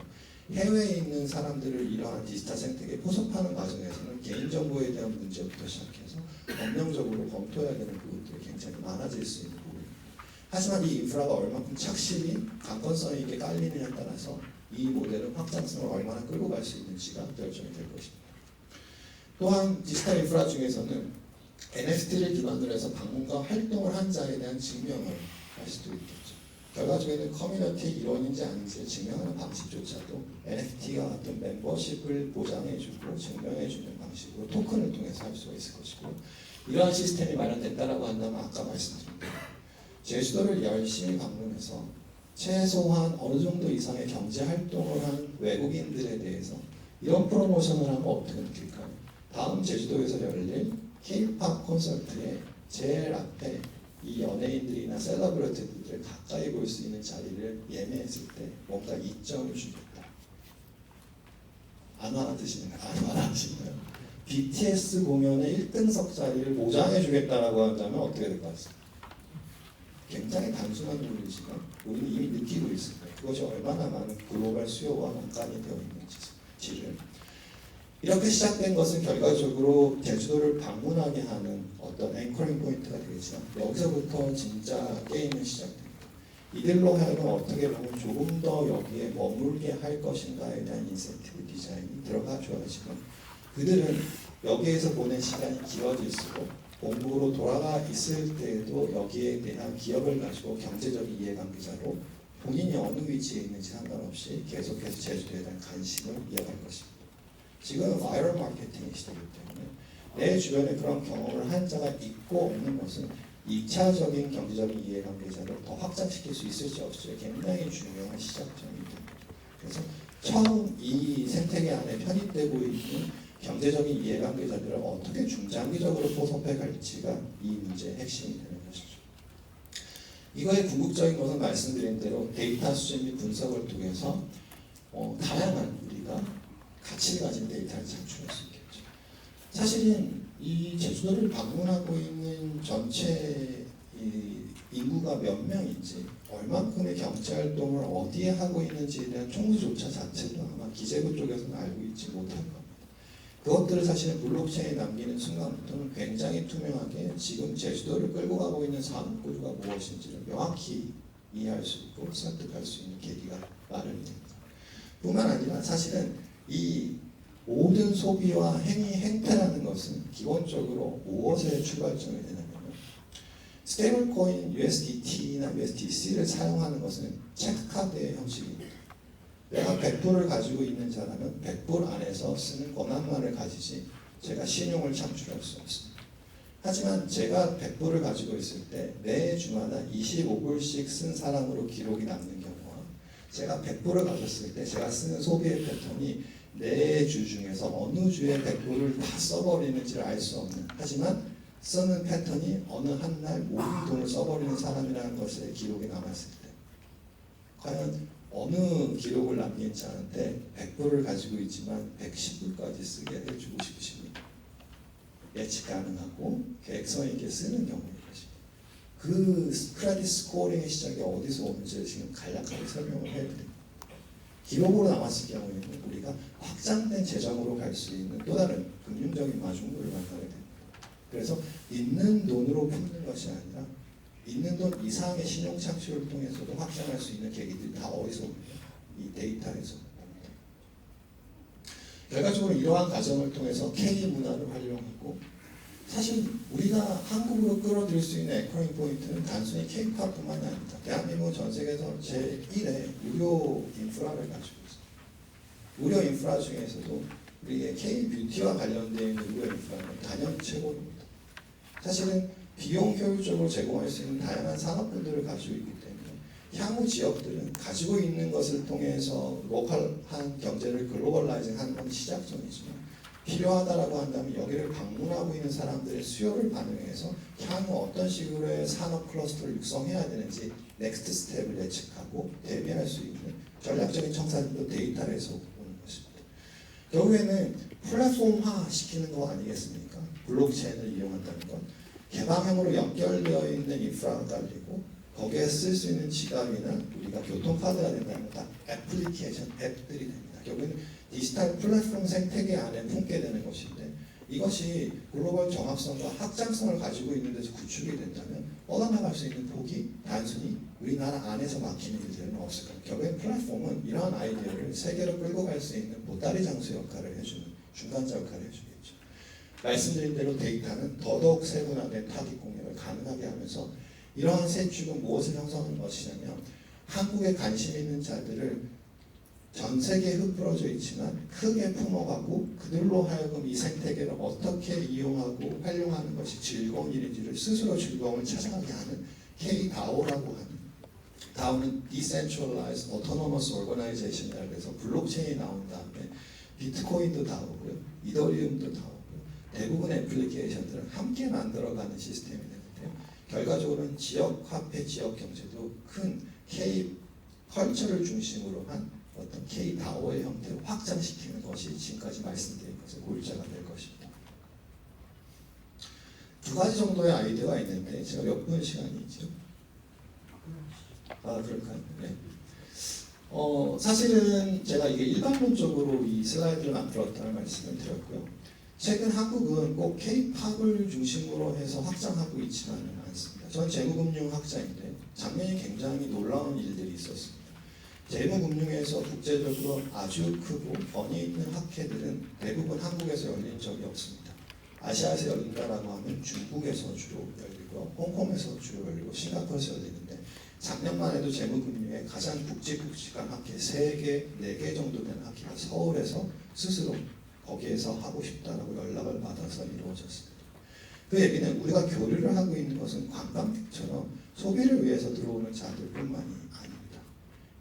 해외에 있는 사람들을 이러한 디지털 생태계에 포섭하는 과정에서는 개인정보에 대한 문제부터 시작해서 법령적으로 검토해야 되는 부분들이 굉장히 많아질 수 있는 부분입니다. 하지만 이 인프라가 얼마큼 착실히 강건성 있게 깔리느냐에 따라서 이 모델은 확장성을 얼마나 끌고 갈 수 있는지가 결정이 될 것입니다. 또한 디지털 인프라 중에서는 NFT를 기반으로 해서 방문과 활동을 한 자에 대한 증명을 할 수도 있겠죠. 결과적으로는 커뮤니티 일원인지 아닌지를 증명하는 방식조차도 NFT와 같은 멤버십을 보장해주고 증명해주는 방식으로 토큰을 통해서 할 수가 있을 것이고, 이러한 시스템이 마련됐다고 한다면 아까 말씀드린 대로 제주도를 열심히 방문해서 최소한 어느 정도 이상의 경제 활동을 한 외국인들에 대해서 이런 프로모션을 하면 어떻게 느낄까요? 다음 제주도에서 열릴 K-팝 콘서트에 제일 앞에 이 연예인들이나 셀러브리티들을 가까이 볼 수 있는 자리를 예매했을 때 뭔가 이점을 주겠다. 안 와드시나요? 안 와드시나요? BTS 공연의 1등석 자리를 보장해 주겠다라고 한다면 어떻게 될 것 같습니다? 굉장히 단순한 논리지만 우리는 이미 느끼고 있을 거예요. 그것이 얼마나 많은 글로벌 수요와 연관이 되어 있는지를. 이렇게 시작된 것은 결과적으로 제주도를 방문하게 하는 어떤 앵커링 포인트가 되겠지만 여기서부터 진짜 게임은 시작됩니다. 이들로 하여금 어떻게 보면 조금 더 여기에 머물게 할 것인가에 대한 인센티브 디자인이 들어가 줘야지만 그들은 여기에서 보낸 시간이 길어질수록 본부로 돌아가 있을 때에도 여기에 대한 기업을 가지고 경제적인 이해관계자로 본인이 어느 위치에 있는지 상관없이 계속해서 제주도에 대한 관심을 이어갈 것입니다. 지금 바이럴 마케팅이 시대이기 때문에 내 주변에 그런 경험을 한 자가 있고 없는 것은 2차적인 경제적인 이해관계자를 더 확장시킬 수 있을지 없을지 굉장히 중요한 시작점이 됩니다. 그래서 처음 이 생태계 안에 편입되고 있는 경제적인 이해관계자들을 어떻게 중장기적으로 포섭해 갈지가 이 문제의 핵심이 되는 것이죠. 이거의 궁극적인 것은 말씀드린 대로 데이터 수집 및 분석을 통해서 다양한 우리가 가치를 가진 데이터를 창출할 수 있겠죠. 사실은 이 제주도를 방문하고 있는 전체 이 인구가 몇 명인지, 얼만큼의 경제 활동을 어디에 하고 있는지에 대한 총수조차 자체도 아마 기재부 쪽에서는 알고 있지 못할 겁니다. 그것들을 사실은 블록체인에 남기는 순간부터는 굉장히 투명하게 지금 제주도를 끌고 가고 있는 산업 구조가 무엇인지를 명확히 이해할 수 있고 설득할 수 있는 계기가 마련이 됩니다. 뿐만 아니라 사실은 이 모든 소비와 행태라는 것은 기본적으로 무엇에 출발점이 되냐면 스테이블 코인 USDT나 USDC를 사용하는 것은 체크카드의 형식입니다. 내가 100불을 가지고 있는 사람은 100불 안에서 쓰는 권한만을 가지지 제가 신용을 창출할 수 없습니다. 하지만 제가 100불을 가지고 있을 때 매 주마다 25불씩 쓴 사람으로 기록이 남는 경우와 제가 100불을 가졌을 때 제가 쓰는 소비의 패턴이 매 주 중에서 어느 주에 100불을 다 써버리는지를 알 수 없는, 하지만 쓰는 패턴이 어느 한 날 모든 돈을 써버리는 사람이라는 것에 기록이 남았을 때 과연 어느 기록을 남긴 자한테 100불을 가지고 있지만 110불까지 쓰게 해주고 싶으십니까? 예측 가능하고 계획성 있게 쓰는 경우인 것입니다. 그 크레딧 스코어링의 시작이 어디서 오는지 지금 간략하게 설명을 해야 됩니다. 기록으로 남았을 경우에는 우리가 확장된 재정으로 갈 수 있는 또 다른 금융적인 마중물을 만나게 됩니다. 그래서 있는 돈으로 푸는 것이 아니라 있는 돈 이상의 신용 창출을 통해서도 확장할 수 있는 계기들이 다 어디서 옵니까? 이 데이터에서 옵니다. 결과적으로 이러한 과정을 통해서 K 문화를 활용하고, 사실 우리가 한국으로 끌어들일 수 있는 에커링 포인트는 단순히 K-팝뿐만이 아닙니다. 대한민국은 전 세계에서 제1의 무료 인프라를 가지고 있습니다. 무료 인프라 중에서도 우리의 K-뷰티와 관련되어 있는 무료 인프라는 단연 최고입니다. 사실은 비용 효율적으로 제공할 수 있는 다양한 산업군들을 가지고 있기 때문에 향후 지역들은 가지고 있는 것을 통해서 로컬한 경제를 글로벌라이징 하는 건 시작점이지만, 필요하다라고 한다면 여기를 방문하고 있는 사람들의 수요를 반영해서 향후 어떤 식으로의 산업 클러스터를 육성해야 되는지 넥스트 스텝을 예측하고 대비할 수 있는 전략적인 청사진도 데이터에서 오는 것입니다. 결국에는 플랫폼화 시키는 거 아니겠습니까? 블록체인을 이용한다는 건 개방형으로 연결되어 있는 인프라가 깔리고 거기에 쓸 수 있는 지갑이나 우리가 교통카드가 된다는 건 다 애플리케이션, 앱들이 됩니다. 결국에는 디지털 플랫폼 생태계 안에 품게 되는 것인데, 이것이 글로벌 정합성과 확장성을 가지고 있는 데서 구축이 된다면 뻗어나갈 수 있는 폭이 단순히 우리나라 안에서 막히는 일들은 없을 겁니다. 결국엔 플랫폼은 이러한 아이디어를 세계로 끌고 갈 수 있는 보따리 장수 역할을 해주는 중간자 역할을 해주겠죠. 말씀드린 대로 데이터는 더더욱 세분화된 타깃 공략을 가능하게 하면서 이러한 세 축은 무엇을 형성하는 것이냐면, 한국에 관심 있는 자들을 전 세계에 흩뿌려져 있지만 크게 품어가고 그들로 하여금 이 생태계를 어떻게 이용하고 활용하는 것이 즐거운 일인지를 스스로 즐거움을 찾아가게 하는 K-DAO라고 하는, DAO는 Decentralized Autonomous Organization이라고 해서 블록체인이 나온 다음에 비트코인도 DAO고요, 이더리움도 DAO고요, 대부분의 애플리케이션들을 함께 만들어가는 시스템이 되는데요. 결과적으로는 지역 화폐, 지역 경제도 큰 K 컬처를 중심으로 한 어떤 K-DAO의 형태로 확장시키는 것이 지금까지 말씀드린 것의 골자가 될 것입니다. 두 가지 정도의 아이디어가 있는데 제가 몇 분 시간이 있죠? 그럴까요? 네. 사실은 제가 이게 일반론적으로 이 슬라이드를 만들었다는 말씀을 드렸고요. 최근 한국은 꼭 K-팝을 중심으로 해서 확장하고 있지만은 않습니다. 전 재무금융학자인데 작년에 굉장히 놀라운 일들이 있었습니다. 재무금융에서 국제적으로 아주 크고 권위 있는 학회들은 대부분 한국에서 열린 적이 없습니다. 아시아에서 열린다라고 하면 중국에서 주로 열리고 홍콩에서 주로 열리고 싱가포르에서 열리는데, 작년만 해도 재무금융의 가장 굵직굵직한 학회 3개, 4개 정도 되는 학회가 서울에서 스스로 거기에서 하고 싶다라고 연락을 받아서 이루어졌습니다. 그 얘기는 우리가 교류를 하고 있는 것은 관광객처럼 소비를 위해서 들어오는 자들뿐만이 아닙니다.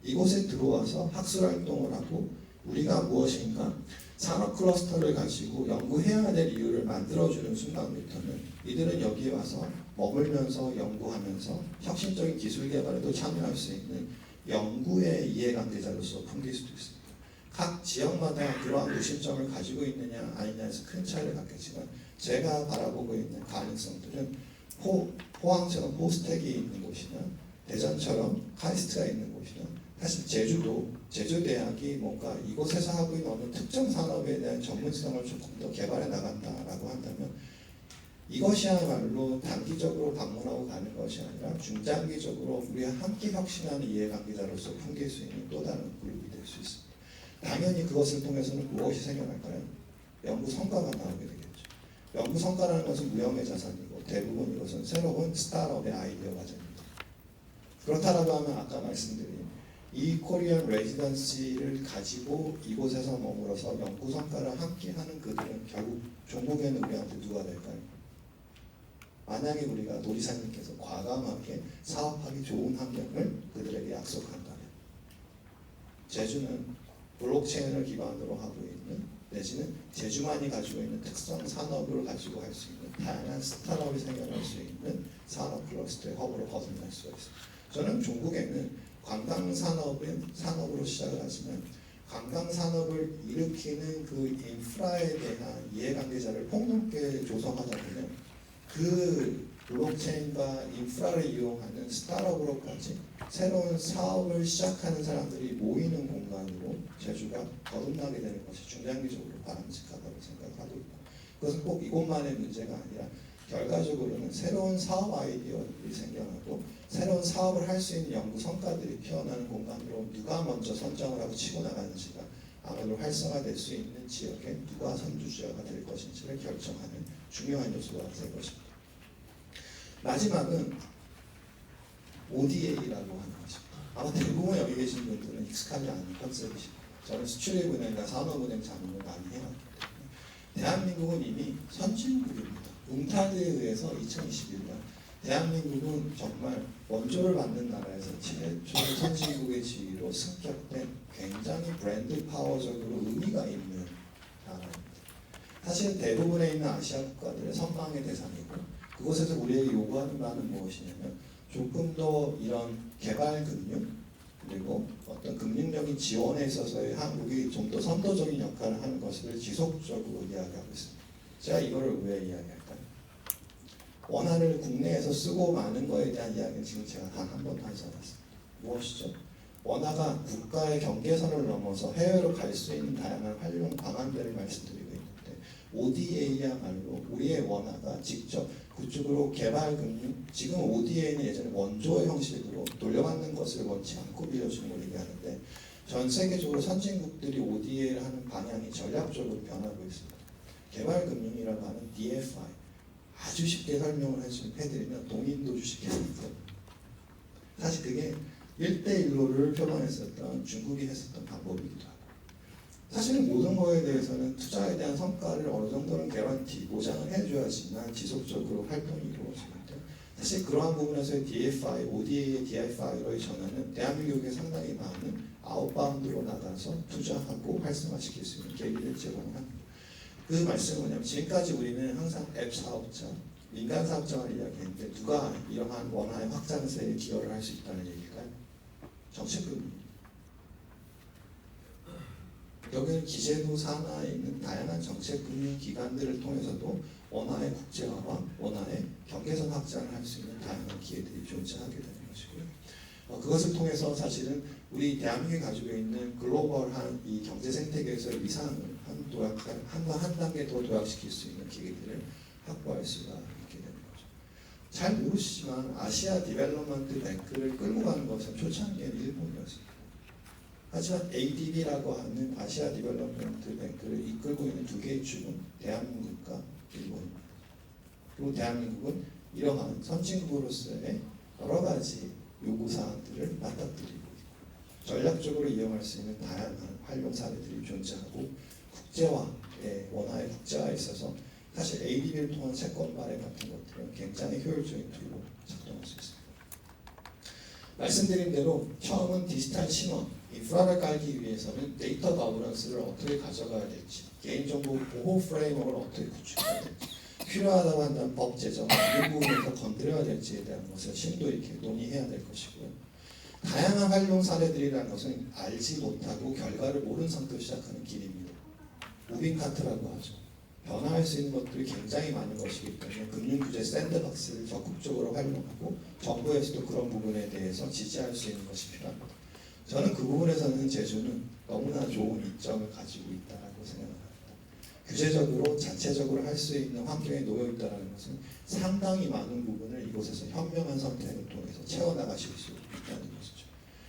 이곳에 들어와서 학술활동을 하고 우리가 무엇인가 산업 클러스터를 가지고 연구해야 될 이유를 만들어주는 순간부터는 이들은 여기에 와서 머물면서 연구하면서 혁신적인 기술 개발에도 참여할 수 있는 연구의 이해관계자로서 풍길 수도 있습니다. 각 지역마다 그러한 무심점을 가지고 있느냐 아니냐에서 큰 차이를 갖겠지만 제가 바라보고 있는 가능성들은 포항처럼 포스텍이 있는 곳이나 대전처럼 카이스트가 있는 곳이나 사실 제주도 제주대학이 뭔가 이곳에서 하고 있는 어느 특정 산업에 대한 전문성을 조금 더 개발해 나간다라고 한다면 이것이야말로 단기적으로 방문하고 가는 것이 아니라 중장기적으로 우리가 함께 혁신하는 이해관계자로서 풍길 수 있는 또 다른 그룹이 될 수 있습니다. 당연히 그것을 통해서는 무엇이 생겨날까요? 연구 성과가 나오게 되겠죠. 연구 성과라는 것은 무형의 자산이고 대부분 이것은 새로운 스타트업의 아이디어 과정입니다. 그렇다라고 하면 아까 말씀드린 이 코리안 레지던시를 가지고 이곳에서 머물어서 연구 성과를 함께하는 그들은 결국 종국에는 우리한테 누가 될까요? 만약에 우리가 노리사님께서 과감하게 사업하기 좋은 환경을 그들에게 약속한다면 제주는 블록체인을 기반으로 하고 있는 내지는 제주만이 가지고 있는 특성 산업을 가지고 할 수 있는 다양한 스타트업이 생겨날 수 있는 산업 클러스터의 허브로 거듭날 수가 있습니다. 저는 중국에는 관광 산업으로 시작을 하지만 관광 산업을 일으키는 그 인프라에 대한 이해관계자를 폭넓게 조성하다 보면 그 블록체인과 인프라를 이용하는 스타트업으로까지 새로운 사업을 시작하는 사람들이 모이는 공간으로 제주가 거듭나게 되는 것이 중장기적으로 바람직하다고 생각하고 있고 그것은 꼭 이곳만의 문제가 아니라 결과적으로는 새로운 사업 아이디어들이 생겨나고 새로운 사업을 할 수 있는 연구 성과들이 피어나는 공간으로 누가 먼저 선정을 하고 치고 나가는지가 아무래도 활성화될 수 있는 지역에 누가 선두주자가 될 것인지를 결정하는 중요한 요소가 될 것입니다. 마지막은 ODA라고 하는 것입니다. 아마 대부분 여기 계신 분들은 익숙하지 않은 컨셉이십니다. 저는 수출입은행과 산업은행 자문을 많이 해왔기 때문에 대한민국은 이미 선진국입니다. 웅타드에 의해서 2021년 대한민국은 정말 원조를 받는 나라에서 최초 선진국의 지위로 승격된 굉장히 브랜드 파워적으로 의미가 있는 나라입니다. 사실 대부분에 있는 아시아 국가들의 선망의 대상이고 그곳에서 우리에게 요구하는 바는 무엇이냐면 조금 더 이런 개발 금융 그리고 어떤 금융적인 지원에 있어서의 한국이 좀 더 선도적인 역할을 하는 것을 지속적으로 이야기하고 있습니다. 제가 이거를 왜 이야기할까요? 원화를 국내에서 쓰고 마는 것에 대한 이야기는 지금 제가 단 한 번도 하지 않았습니다. 무엇이죠? 원화가 국가의 경계선을 넘어서 해외로 갈 수 있는 다양한 활용 방안들을 말씀드리고 있는데 ODA야말로 우리의 원화가 직접 그쪽으로 개발금융 지금 ODA는 예전에 원조의 형식으로 돌려받는 것을 원치 않고 빌려주는 걸 얘기하는데 전 세계적으로 선진국들이 ODA를 하는 방향이 전략적으로 변하고 있습니다. 개발금융이라고 하는 DFI 아주 쉽게 설명을 해드리면 동인도 주식회사입니다. 사실 그게 1대1로를 표방했었던 중국이 했었던 방법이기도 하고 사실은 모든 거에 대해서는 투자에 대한 성과를 어느 정도는 개런티, 보장을 해줘야지만 지속적으로 활동이 이루어지는데 사실 그러한 부분에서의 DFI, ODA의 DFI로의 전환은 대한민국에 상당히 많은 아웃바운드로 나가서 투자하고 활성화시킬 수 있는 계기를 제공합니다. 그 말씀은 뭐냐면 지금까지 우리는 항상 앱 사업자, 민간 사업자를 이야기했는데 누가 이러한 원화의 확장세에 기여를 할 수 있다는 얘기일까요? 정책금융. 여기는 기재부 산하에 있는 다양한 정책금융 기관들을 통해서도 원화의 국제화와 원화의 경계선 확장을 할 수 있는 다양한 기회들이 존재하게 되는 것이고요. 그것을 통해서 사실은 우리 대한민국이 가지고 있는 글로벌한 이 경제 생태계에서의 위상을 한 단계 더 도약시킬 수 있는 기회들을 확보할 수가 있게 되는 거죠. 잘 모르시지만 아시아 디벨롭먼트 뱅크를 끌고 가는 것은 초창기에는 일본이었습니다. 하지만 ADB라고 하는 아시아 디벨롭먼트 뱅크를 이끌고 있는 두 개의 축은 대한민국과 일본입니다. 그리고 대한민국은 이러한 선진국으로서의 여러 가지 요구사항들을 맞닥뜨리고 있고 전략적으로 이용할 수 있는 다양한 활용 사례들이 존재하고 국제화의 원화의 국제화에 있어서 사실 ADB를 통한 채권 발행 같은 것들은 굉장히 효율적인 툴로 작동할 수 있습니다. 말씀드린 대로 처음은 디지털 신원, 인프라를 깔기 위해서는 데이터 거버넌스를 어떻게 가져가야 될지, 개인정보 보호 프레임워크를 어떻게 구축해야 될지, 필요하다고 한다면 법 제정, 어느 부분에서 건드려야 될지에 대한 것을 심도 있게 논의해야 될 것이고요. 다양한 활용 사례들이라는 것은 알지 못하고 결과를 모른 상태로 시작하는 길입니다. 무빙 카트라고 하죠. 변화할 수 있는 것들이 굉장히 많은 것이기 때문에 금융규제 샌드박스를 적극적으로 활용하고 정부에서도 그런 부분에 대해서 지지할 수 있는 것이 필요합니다. 저는 그 부분에서는 제주는 너무나 좋은 이점을 가지고 있다고 생각합니다. 규제적으로 자체적으로 할 수 있는 환경에 놓여 있다는 것은 상당히 많은 부분을 이곳에서 현명한 선택을 통해서 채워나가실 수 있다는 것이죠.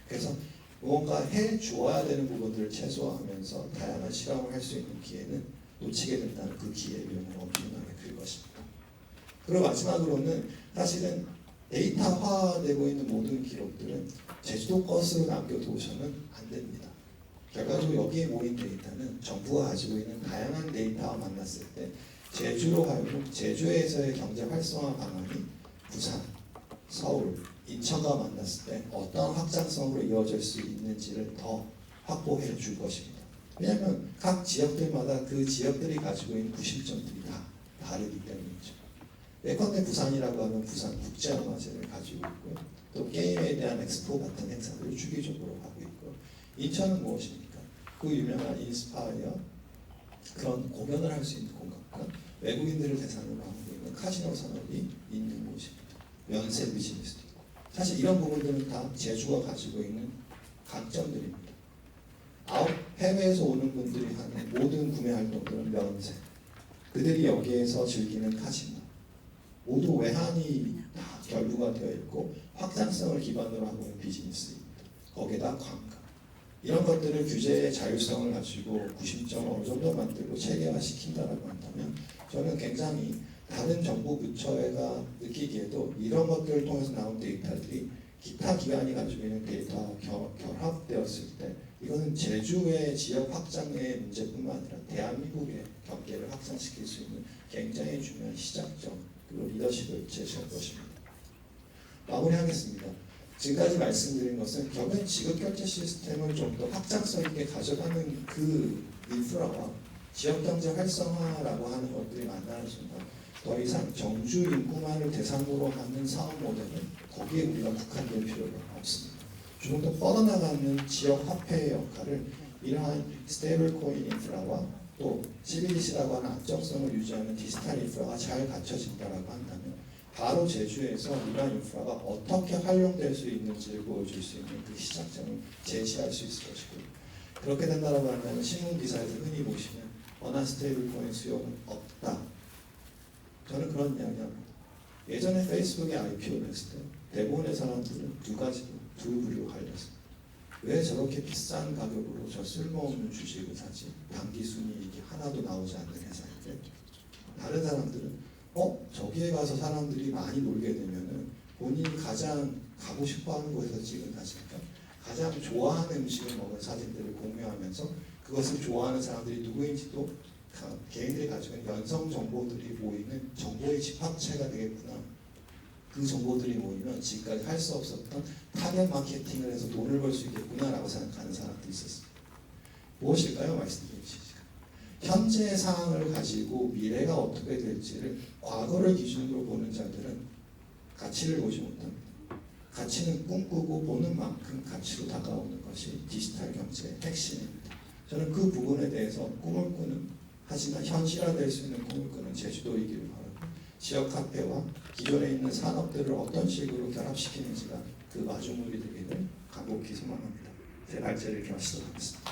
그래서 무언가 해 주어야 되는 부분들을 최소화하면서 다양한 실험을 할 수 있는 기회는 놓치게 된다는 그 기회비용을 엄청나게 들 것입니다. 그리고 마지막으로는 사실은 데이터화되고 있는 모든 기록들은 제주도 것으로 남겨두셔는 안 됩니다. 결과적으로 여기에 모인 데이터는 정부가 가지고 있는 다양한 데이터와 만났을 때 제주로 하여금 제주에서의 경제 활성화 방안이 부산, 서울, 인천과 만났을 때 어떤 확장성으로 이어질 수 있는지를 더 확보해 줄 것입니다. 왜냐하면 각 지역들마다 그 지역들이 가지고 있는 구심점들이 다 다르기 때문이죠. 예컨대 부산이라고 하면 부산 국제영화제를 가지고 있고요. 또 게임에 대한 엑스포 같은 행사들을 주기적으로 하고 있고, 인천은 무엇입니까? 그 유명한 인스파이어 그런 공연을 할 수 있는 공간과 외국인들을 대상으로 하고 있는 카지노 산업이 있는 곳입니다. 연세 비즈니스도 있고, 사실 이런 부분들은 다 제주가 가지고 있는 강점들입니다. 해외에서 오는 분들이 하는 모든 구매 활동들은 면세, 그들이 여기에서 즐기는 카지노 모두 외환이 다 결부가 되어 있고 확장성을 기반으로 하고 있는 비즈니스입니다. 거기에다 관광, 이런 것들을 규제의 자율성을 가지고 구심점을 어느 정도 만들고 체계화시킨다라고 한다면 저는 굉장히 다른 정부 부처가 느끼기에도 이런 것들을 통해서 나온 데이터들이 기타 기관이 가지고 있는 데이터와 결합되었을 때 이거는 제주의 지역 확장의 문제뿐만 아니라 대한민국의 경계를 확장시킬 수 있는 굉장히 중요한 시작점 그리고 리더십을 제시할 것입니다. 마무리하겠습니다. 지금까지 말씀드린 것은 결국엔 지급결제 시스템을 좀 더 확장성 있게 가져가는 그 인프라와 지역경제 활성화라고 하는 것들이 만나는 순간 더 이상 정주 인구만을 대상으로 하는 사업 모델은 거기에 우리가 국한될 필요가 없습니다. 조금 더 뻗어나가는 지역 화폐의 역할을 이러한 스테이블 코인 인프라와 또 CBDC라고 하는 안정성을 유지하는 디지털 인프라가 잘 갖춰진다라고 한다면 바로 제주에서 이러한 인프라가 어떻게 활용될 수 있는지를 보여줄 수 있는 그 시작점을 제시할 수 있을 것이고, 그렇게 된다라고 한다면 신문 기사에서 흔히 보시는 원화 스테이블 코인 수요는 없다. 저는 그런 이야기합니다. 예전에 페이스북에 IPO를 했을 때 대부분의 사람들은 두 부류로 갈렸어요. 왜 저렇게 비싼 가격으로 저 쓸모없는 주식을 사지? 단기 순이익이 하나도 나오지 않는 회사인데, 다른 사람들은 저기에 가서 사람들이 많이 놀게 되면은 본인이 가장 가고 싶어하는 곳에서 찍은 사진이니까 가장 좋아하는 음식을 먹은 사진들을 공유하면서 그것을 좋아하는 사람들이 누구인지도 개인들이 가지고 있는 연성 정보들이 모이는 정보의 집합체가 되겠구나. 그 정보들이 모이면 지금까지 할 수 없었던 타겟 마케팅을 해서 돈을 벌 수 있겠구나라고 생각하는 사람들이 있었습니다. 무엇일까요? 말씀드린 시간. 현재 상황을 가지고 미래가 어떻게 될지를 과거를 기준으로 보는 자들은 가치를 보지 못합니다. 가치는 꿈꾸고 보는 만큼 가치로 다가오는 것이 디지털 경제의 핵심입니다. 저는 그 부분에 대해서 꿈을 꾸는, 하지만 현실화될 수 있는 꿈을 꾸는 제주도이기를 바라고, 지역 카페와 기존에 있는 산업들을 어떤 식으로 결합시키는지가 그 마중물이 되기를 간곡히 소망합니다. 제 발제를 이렇게 마치도록 하겠습니다.